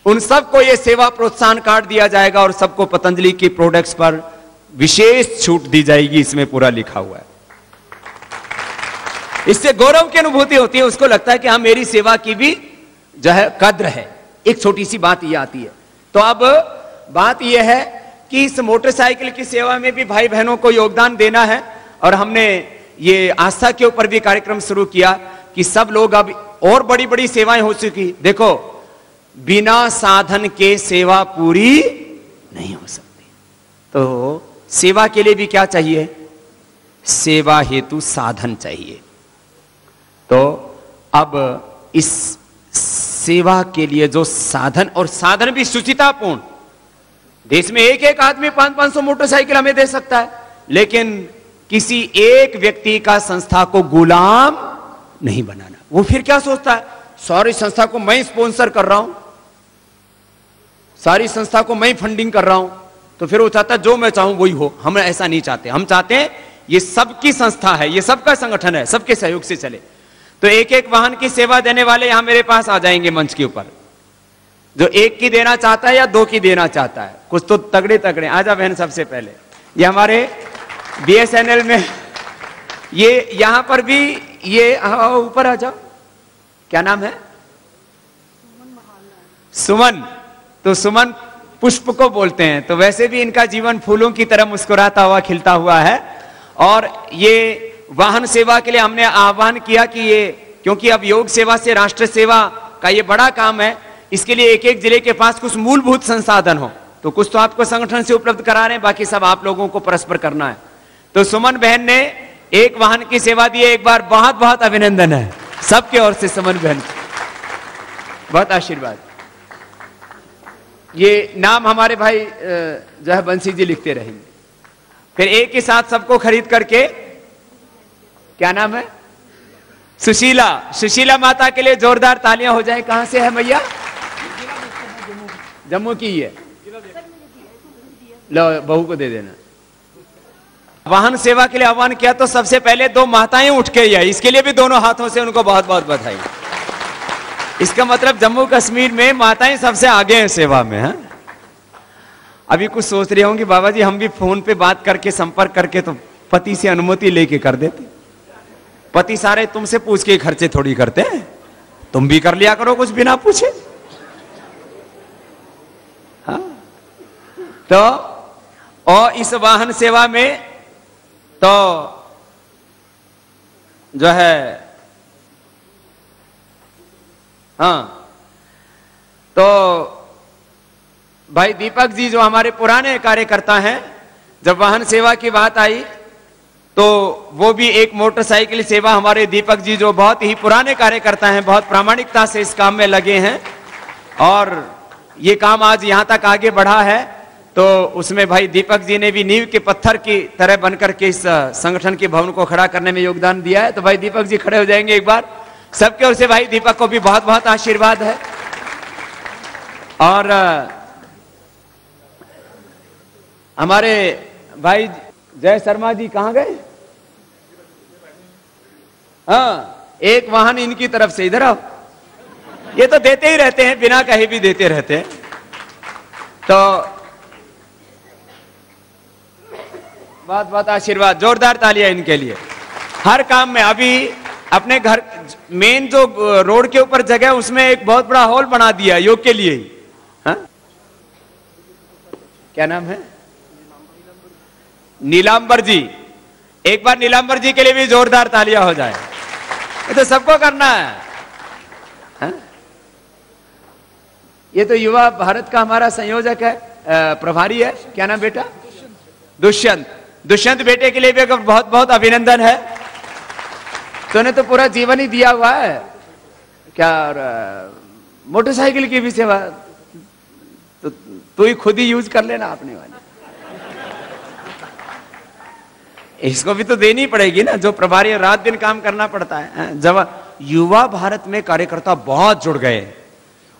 उन सबको ये सेवा प्रोत्साहन कार्ड दिया जाएगा और सबको पतंजलि की प्रोडक्ट्स पर विशेष छूट दी जाएगी। इसमें पूरा लिखा हुआ है। इससे गौरव की अनुभूति होती है, उसको लगता है कि हाँ मेरी सेवा की भी जो है कद्र है। एक छोटी सी बात ये आती है। तो अब बात यह है कि इस मोटरसाइकिल की सेवा में भी भाई बहनों को योगदान देना है, और हमने ये आस्था के ऊपर भी कार्यक्रम शुरू किया कि सब लोग अब, और बड़ी बड़ी सेवाएं हो चुकी। देखो, बिना साधन के सेवा पूरी नहीं हो सकती। तो सेवा के लिए भी क्या चाहिए? सेवा हेतु साधन चाहिए। तो अब इस सेवा के लिए जो साधन, और साधन भी शुचितापूर्ण, देश में एक एक आदमी 500-500 मोटरसाइकिल हमें दे सकता है, लेकिन किसी एक व्यक्ति का संस्था को गुलाम नहीं बनाना। वो फिर क्या सोचता है, सारी संस्था को मैं स्पॉन्सर कर रहा हूं, सारी संस्था को मैं फंडिंग कर रहा हूं, तो फिर वो चाहता है जो मैं चाहूं वही हो। हम ऐसा नहीं चाहते। हम चाहते हैं ये सबकी संस्था है, ये सबका संगठन है, सबके सहयोग से चले। तो एक एक वाहन की सेवा देने वाले यहां मेरे पास आ जाएंगे मंच के ऊपर, जो एक की देना चाहता है या 2 की देना चाहता है। कुछ तो तगड़े तगड़े आजा बहन। सबसे पहले ये हमारे BSNL में, ये यहां पर भी, ये ऊपर आ जाओ, क्या नाम है? सुमन। तो सुमन पुष्प को बोलते हैं। तो वैसे भी इनका जीवन फूलों की तरह मुस्कुराता हुआ खिलता हुआ है। और ये वाहन सेवा के लिए हमने आह्वान किया कि ये, क्योंकि अब योग सेवा से राष्ट्र सेवा का ये बड़ा काम है, इसके लिए एक एक जिले के पास कुछ मूलभूत संसाधन हो। तो कुछ तो आपको संगठन से उपलब्ध करा रहे हैं, बाकी सब आप लोगों को परस्पर करना है। तो सुमन बहन ने एक वाहन की सेवा दी है। एक बार बहुत बहुत अभिनंदन है सबके ओर से सुमन बहन, बहुत आशीर्वाद। ये नाम हमारे भाई जो है बंसी जी लिखते रहेंगे। फिर एक ही साथ सबको खरीद करके, क्या नाम है? सुशीला। सुशीला माता के लिए जोरदार तालियां हो जाए। कहां से है मैया? जम्मू की है। लो बहू को दे देना। वाहन सेवा के लिए आह्वान किया तो सबसे पहले 2 माताएं उठ के आई, इसके लिए भी दोनों हाथों से उनको बहुत बहुत बधाई। इसका मतलब जम्मू कश्मीर में माताएं सबसे आगे हैं सेवा में। है अभी कुछ सोच रहे होंगे बाबा जी हम भी फोन पे बात करके संपर्क करके तो पति से अनुमति लेके कर देते। पति सारे तुमसे पूछ के खर्चे थोड़ी करते हैं, तुम भी कर लिया करो कुछ बिना पूछे। हाँ तो और इस वाहन सेवा में तो जो है, हाँ तो भाई दीपक जी जो हमारे पुराने कार्यकर्ता हैं, जब वाहन सेवा की बात आई तो वो भी एक मोटरसाइकिल सेवा, हमारे दीपक जी जो बहुत ही पुराने कार्यकर्ता हैं, बहुत प्रामाणिकता से इस काम में लगे हैं और ये काम आज यहां तक आगे बढ़ा है। तो उसमें भाई दीपक जी ने भी नींव के पत्थर की तरह बनकर के इस संगठन के भवन को खड़ा करने में योगदान दिया है। तो भाई दीपक जी खड़े हो जाएंगे एक बार सबके ओर से। भाई दीपक को भी बहुत बहुत आशीर्वाद है। और हमारे भाई जय शर्मा जी कहां गए? हाँ एक वाहन इनकी तरफ से, इधर आओ। ये तो देते ही रहते हैं, बिना कहे भी देते रहते हैं। तो बहुत बहुत आशीर्वाद, जोरदार तालियां इनके लिए। हर काम में अभी अपने घर मेन जो रोड के ऊपर जगह उसमें एक बहुत बड़ा हॉल बना दिया योग के लिए ही। हाँ क्या नाम है? नीलांबर जी। एक बार नीलांबर जी के लिए भी जोरदार तालियां हो जाए। ये तो सबको करना है। हाँ? ये तो युवा भारत का हमारा संयोजक है, प्रभारी है। क्या नाम बेटा? दुष्यंत। दुष्यंत बेटे के लिए भी बहुत बहुत अभिनंदन है। तूने तो पूरा जीवन ही दिया हुआ है। क्या मोटरसाइकिल की भी सेवा तो तू ही खुद ही यूज कर लेना अपने वाली। इसको भी तो देनी पड़ेगी ना, जो प्रभारी रात दिन काम करना पड़ता है। जब युवा भारत में कार्यकर्ता बहुत जुड़ गए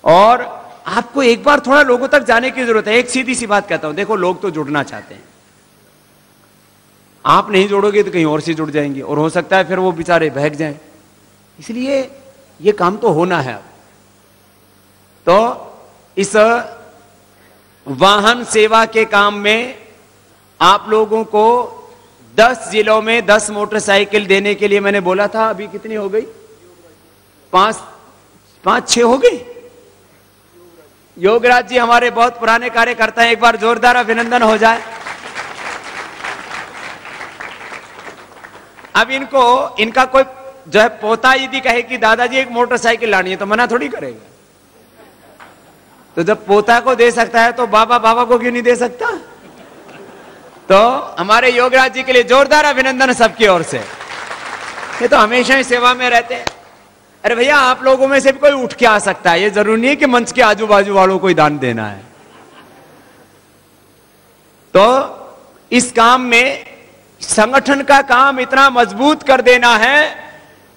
और आपको एक बार थोड़ा लोगों तक जाने की जरूरत है। एक सीधी सी बात कहता हूं, देखो लोग तो जुड़ना चाहते हैं, आप नहीं जोड़ोगे तो कहीं और से जुड़ जाएंगे और हो सकता है फिर वो बेचारे बहक जाएं। इसलिए ये काम तो होना है। तो इस वाहन सेवा के काम में आप लोगों को 10 जिलों में 10 मोटरसाइकिल देने के लिए मैंने बोला था। अभी कितनी हो गई? 5-6 हो गई। योगराज जी हमारे बहुत पुराने कार्यकर्ता हैं, एक बार जोरदार अभिनंदन हो जाए। अब इनका कोई जो है पोता यदि कहे कि दादाजी एक मोटरसाइकिल लानी है तो मना थोड़ी करेगा। तो जब पोता को दे सकता है तो बाबा को क्यों नहीं दे सकता? तो हमारे योगराज जी के लिए जोरदार अभिनंदन सबकी ओर से। ये तो हमेशा ही सेवा में रहते हैं। अरे भैया, आप लोगों में से भी कोई उठ के आ सकता है, ये जरूरी नहीं है कि मंच के आजू बाजू वालों को ही दान देना है। तो इस काम में संगठन का काम इतना मजबूत कर देना है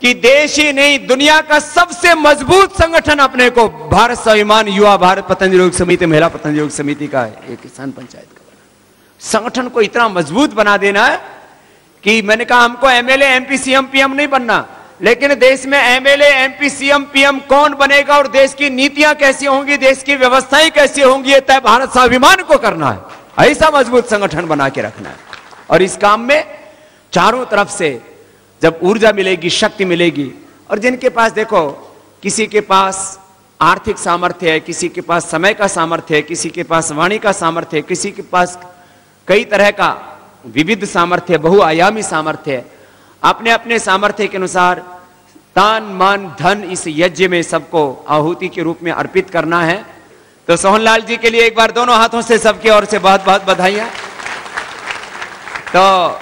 कि देश ही नहीं दुनिया का सबसे मजबूत संगठन अपने को भारत स्वाभिमान युवा भारत पतंजलि योग समिति, महिला पतंजलि योग समिति का एक किसान पंचायत का संगठन को इतना मजबूत बना देना है कि मैंने कहा हमको एमएलए एमपी सीएम पीएम नहीं बनना, लेकिन देश में एमएलए एमपी सीएम पीएम कौन बनेगा और देश की नीतियां कैसी होंगी, देश की व्यवस्थाएं कैसी होंगी, ये तय भारत स्वाभिमान को करना है। ऐसा मजबूत संगठन बना के रखना है। और इस काम में चारों तरफ से जब ऊर्जा मिलेगी, शक्ति मिलेगी, और जिनके पास देखो, किसी के पास आर्थिक सामर्थ्य है, किसी के पास समय का सामर्थ्य है, किसी के पास वाणी का सामर्थ्य है, किसी के पास कई तरह का विविध सामर्थ्य, बहुआयामी सामर्थ्य है, अपने अपने सामर्थ्य के अनुसार तान मान धन इस यज्ञ में सबको आहुति के रूप में अर्पित करना है। तो सोहनलाल जी के लिए एक बार दोनों हाथों से सबकी ओर से बहुत बहुत बधाइयां। तो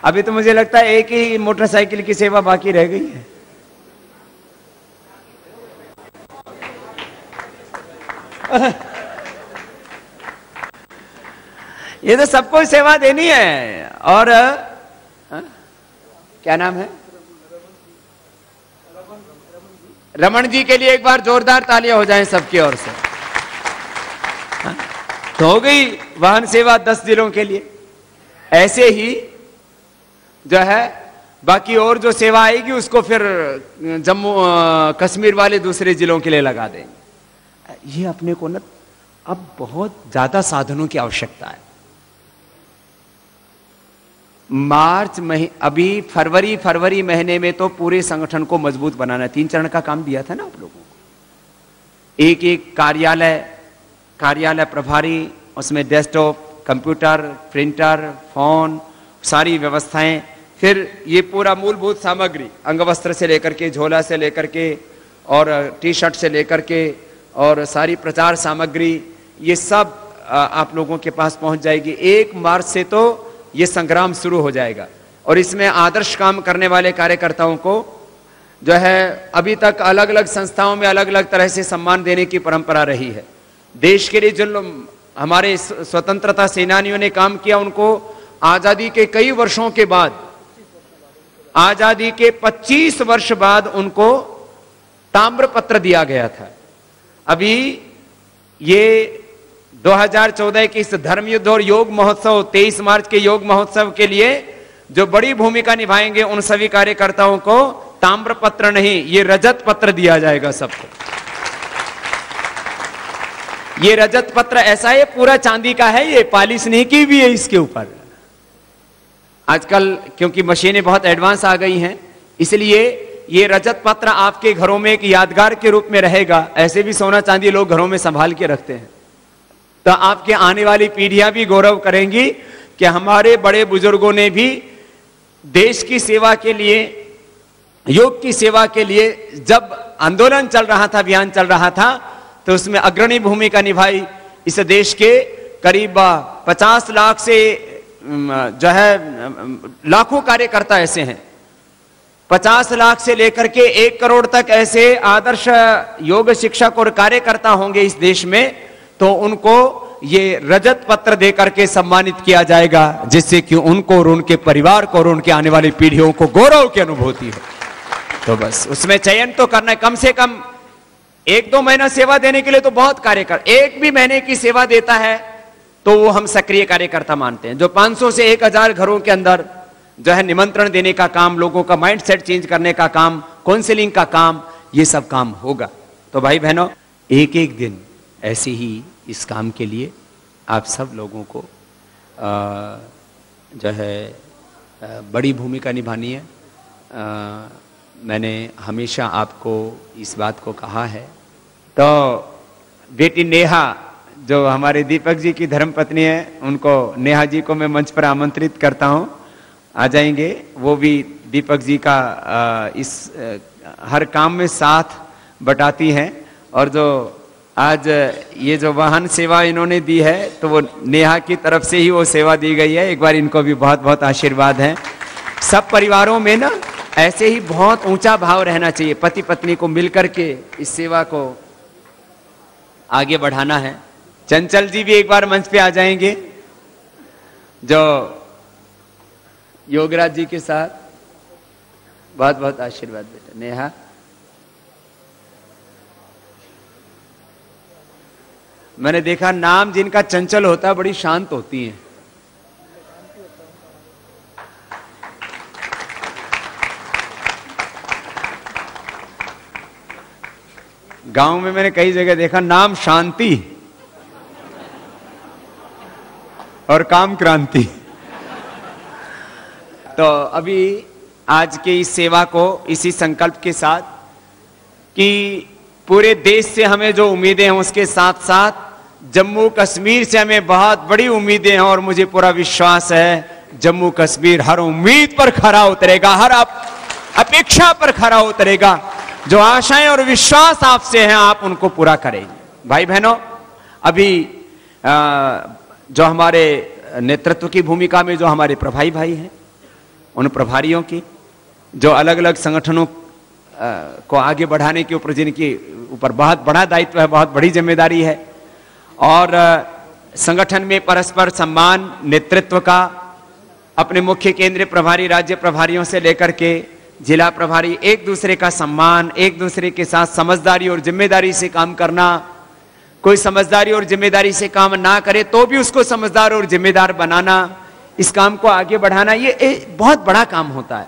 अभी तो मुझे लगता है एक ही मोटरसाइकिल की सेवा बाकी रह गई है। ये तो सबको सेवा देनी है। और क्या नाम है? रमन जी के लिए एक बार जोरदार तालियां हो जाएं सबकी ओर से। तो हो गई वाहन सेवा 10 जिलों के लिए। ऐसे ही जो है बाकी और जो सेवा आएगी उसको फिर जम्मू कश्मीर वाले दूसरे जिलों के लिए लगा देंगे। ये अपने को ना अब बहुत ज्यादा साधनों की आवश्यकता है। मार्च अभी फरवरी महीने में तो पूरे संगठन को मजबूत बनाना, 3 चरण का काम दिया था ना आप लोगों को। एक एक कार्यालय प्रभारी, उसमें डेस्कटॉप, कंप्यूटर, प्रिंटर, फोन, सारी व्यवस्थाएं, फिर ये पूरा मूलभूत सामग्री अंगवस्त्र से लेकर के, झोला से लेकर के और टी शर्ट से लेकर के और सारी प्रचार सामग्री, ये सब आप लोगों के पास पहुंच जाएगी। 1 मार्च से तो ये संग्राम शुरू हो जाएगा। और इसमें आदर्श काम करने वाले कार्यकर्ताओं को जो है अभी तक अलग अलग संस्थाओं में अलग अलग तरह से सम्मान देने की परंपरा रही है। देश के लिए जो हमारे स्वतंत्रता सेनानियों ने काम किया, उनको आजादी के कई वर्षों के बाद, आजादी के 25 वर्ष बाद उनको ताम्र पत्र दिया गया था। अभी ये 2014 के इस धर्मयुद्ध और योग महोत्सव, 23 मार्च के योग महोत्सव के लिए जो बड़ी भूमिका निभाएंगे उन सभी कार्यकर्ताओं को ताम्र पत्र नहीं, ये रजत पत्र दिया जाएगा सबको। ये रजत पत्र ऐसा है, पूरा चांदी का है, ये पॉलिश नहीं की भी है इसके ऊपर। आजकल क्योंकि मशीनें बहुत एडवांस आ गई हैं, इसलिए ये रजत पत्र आपके घरों में एक यादगार के रूप में रहेगा। ऐसे भी सोना चांदी लोग घरों में संभाल के रखते हैं, तो आपके आने वाली पीढ़ियां भी गौरव करेंगी कि हमारे बड़े बुजुर्गों ने भी देश की सेवा के लिए, योग की सेवा के लिए जब आंदोलन चल रहा था, अभियान चल रहा था, तो उसमें अग्रणी भूमिका निभाई। इस देश के करीब 50 लाख से जो है लाखों कार्यकर्ता ऐसे हैं, 50 लाख से लेकर के 1 करोड़ तक ऐसे आदर्श योग शिक्षक और कार्यकर्ता होंगे इस देश में, तो उनको ये रजत पत्र देकर के सम्मानित किया जाएगा, जिससे कि उनको और उनके परिवार को और उनके आने वाली पीढ़ियों को गौरव की अनुभूति हो। तो बस उसमें चयन तो करना है, कम से कम 1-2 महीना सेवा देने के लिए तो बहुत कार्यकर्ता, 1 भी महीने की सेवा देता है तो वो हम सक्रिय कार्यकर्ता मानते हैं। जो 500 से 1000 घरों के अंदर जो है निमंत्रण देने का काम, लोगों का माइंड सेट चेंज करने का काम, काउंसलिंग का काम, ये सब काम होगा। तो भाई बहनों, एक दिन ऐसे ही इस काम के लिए आप सब लोगों को जो है बड़ी भूमिका निभानी है। मैंने हमेशा आपको इस बात को कहा है। तो बेटी नेहा, जो हमारे दीपक जी की धर्मपत्नी है, उनको, नेहा जी को मैं मंच पर आमंत्रित करता हूं, आ जाएंगे। वो भी दीपक जी का इस हर काम में साथ बटाती हैं। और जो आज ये जो वाहन सेवा इन्होंने दी है, तो वो नेहा की तरफ से ही वो सेवा दी गई है। एक बार इनको भी बहुत बहुत आशीर्वाद है। सब परिवारों में ना ऐसे ही बहुत ऊंचा भाव रहना चाहिए, पति पत्नी को मिलकर के इस सेवा को आगे बढ़ाना है। चंचल जी भी एक बार मंच पे आ जाएंगे, जो योगराज जी के साथ। बहुत बहुत आशीर्वाद बेटा। नेहा, मैंने देखा नाम जिनका चंचल होता है बड़ी शांत होती हैं। गांव में मैंने कई जगह देखा नाम शांति और काम क्रांति। तो अभी आज के इस सेवा को इसी संकल्प के साथ कि पूरे देश से हमें जो उम्मीदें हैं, उसके साथ साथ जम्मू कश्मीर से हमें बहुत बड़ी उम्मीदें हैं। और मुझे पूरा विश्वास है जम्मू कश्मीर हर उम्मीद पर खरा उतरेगा, हर अपेक्षा पर खरा उतरेगा। जो आशाएं और विश्वास आपसे हैं, आप उनको पूरा करेंगे। भाई बहनों, अभी जो हमारे नेतृत्व की भूमिका में जो हमारे प्रभारी भाई हैं, उन प्रभारियों की, जो अलग अलग संगठनों को आगे बढ़ाने के ऊपर, जिनके ऊपर बहुत बड़ा दायित्व है, बहुत बड़ी जिम्मेदारी है, और संगठन में परस्पर सम्मान, नेतृत्व का, अपने मुख्य केंद्रीय प्रभारी, राज्य प्रभारियों से लेकर के जिला प्रभारी, एक दूसरे का सम्मान, एक दूसरे के साथ समझदारी और जिम्मेदारी से काम करना। कोई समझदारी और जिम्मेदारी से काम ना करे तो भी उसको समझदार और जिम्मेदार बनाना, इस काम को आगे बढ़ाना, ये बहुत बड़ा काम होता है।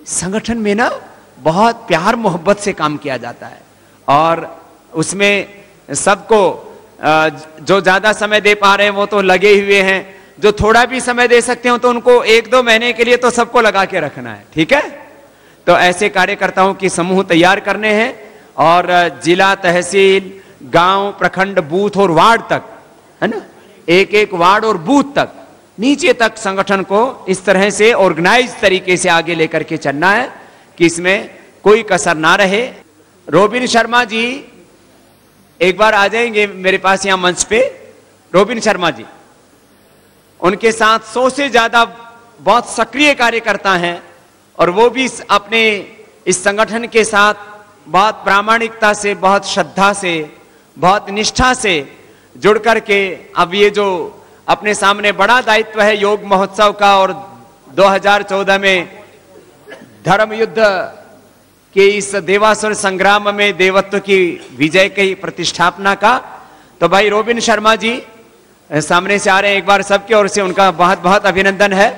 संगठन में ना बहुत प्यार मोहब्बत से काम किया जाता है, और उसमें सबको, जो ज्यादा समय दे पा रहे हैं वो तो लगे हुए हैं, जो थोड़ा भी समय दे सकते हो तो उनको 1-2 महीने के लिए तो सबको लगा के रखना है। ठीक है, तो ऐसे कार्यकर्ताओं की समूह तैयार करने हैं, और जिला, तहसील, गांव, प्रखंड, बूथ और वार्ड तक, है ना, एक एक वार्ड और बूथ तक, नीचे तक संगठन को इस तरह से ऑर्गेनाइज तरीके से आगे लेकर के चलना है कि इसमें कोई कसर ना रहे। रोबिन शर्मा जी एक बार आ जाएंगे मेरे पास यहां मंच पे। रोबिन शर्मा जी, उनके साथ 100 से ज्यादा बहुत सक्रिय कार्यकर्ता हैं, और वो भी अपने इस संगठन के साथ बहुत प्रामाणिकता से, बहुत श्रद्धा से, बहुत निष्ठा से जुड़ करके अब ये जो अपने सामने बड़ा दायित्व है योग महोत्सव का, और 2014 में धर्म युद्ध के इस देवासुर संग्राम में देवत्व की विजय की प्रतिष्ठापना का, तो भाई रोबिन शर्मा जी सामने से आ रहे हैं। एक बार सबकी ओर से उनका बहुत बहुत अभिनंदन है।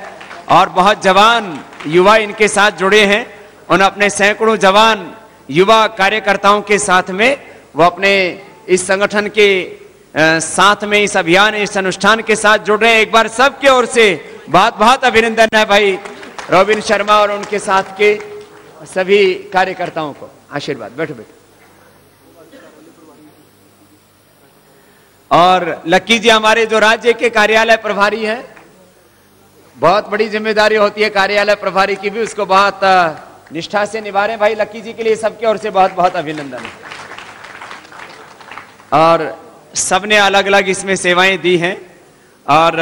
और बहुत जवान युवा इनके साथ जुड़े हैं, उन अपने सैकड़ों जवान युवा कार्यकर्ताओं के साथ में वो अपने इस संगठन के साथ में इस अभियान, इस अनुष्ठान के साथ जुड़ रहे हैं। एक बार सबके ओर से बहुत बहुत अभिनंदन है भाई रोबिन शर्मा और उनके साथ के सभी कार्यकर्ताओं को। आशीर्वाद, बैठो बैठो। और लक्की जी हमारे जो राज्य के कार्यालय प्रभारी हैं, बहुत बड़ी जिम्मेदारी होती है कार्यालय प्रभारी की भी, उसको बहुत निष्ठा से निभा रहे हैं। भाई लक्की जी के लिए सबकी ओर से बहुत बहुत अभिनंदन। और सबने अलग अलग इसमें सेवाएं दी हैं। और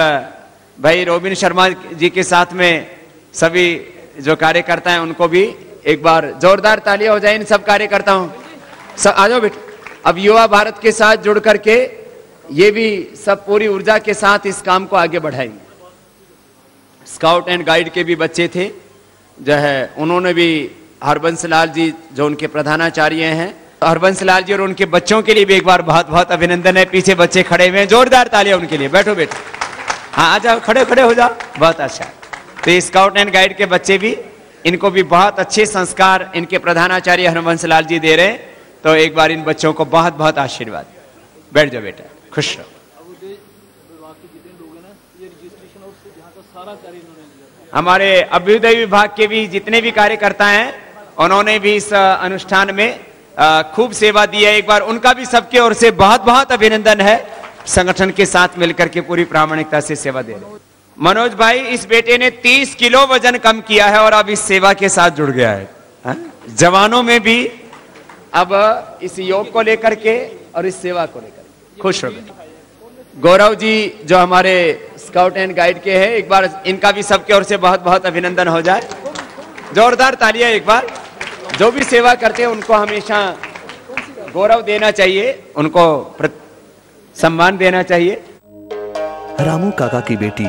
भाई रोबिन शर्मा जी के साथ में सभी जो कार्यकर्ता हैं उनको भी एक बार जोरदार तालियां हो जाए इन सब कार्यकर्ताओं। सब आ जाओ बेटे। अब युवा भारत के साथ जुड़ करके ये भी सब पूरी ऊर्जा के साथ इस काम को आगे बढ़ाएंगे। स्काउट एंड गाइड के भी बच्चे थे जो है, उन्होंने भी, हरबंस लाल जी जो उनके प्रधानाचार्य हैं, हरबंस लाल जी और उनके बच्चों के लिए भी एक बार बहुत बहुत अभिनंदन है। पीछे बच्चे खड़े हुए हैं, जोरदार तालियां उनके लिए। बैठो बेटे, हाँ आ जाओ, खड़े खड़े हो जाओ। बहुत अच्छा। तो स्काउट एंड गाइड के बच्चे भी, इनको भी बहुत अच्छे संस्कार इनके प्रधानाचार्य हरबंस लाल जी दे रहे हैं। तो एक बार इन बच्चों को बहुत बहुत आशीर्वाद। बैठ जाओ बेटा, खुश रहो। हमारे अभ्युदय विभाग के भी जितने भी कार्यकर्ता हैं, उन्होंने भी इस अनुष्ठान में खूब सेवा दी है। एक बार उनका भी सबके ओर से बहुत बहुत अभिनंदन है। संगठन के साथ मिलकर के पूरी प्रामाणिकता से सेवा दे रहे हैं। मनोज भाई, इस बेटे ने 30 किलो वजन कम किया है और अब इस सेवा के साथ जुड़ गया है। जवानों में भी अब इस योग को लेकर के और इस सेवा को लेकर खुश हो गए। गौरव जी जो हमारे स्काउट एंड गाइड के हैं, एक बार इनका भी सबके ओर से बहुत बहुत अभिनंदन हो जाए। जोरदार तालियां एक बार। जो भी सेवा करते हैं उनको हमेशा गौरव देना चाहिए, उनको सम्मान देना चाहिए। रामू काका की बेटी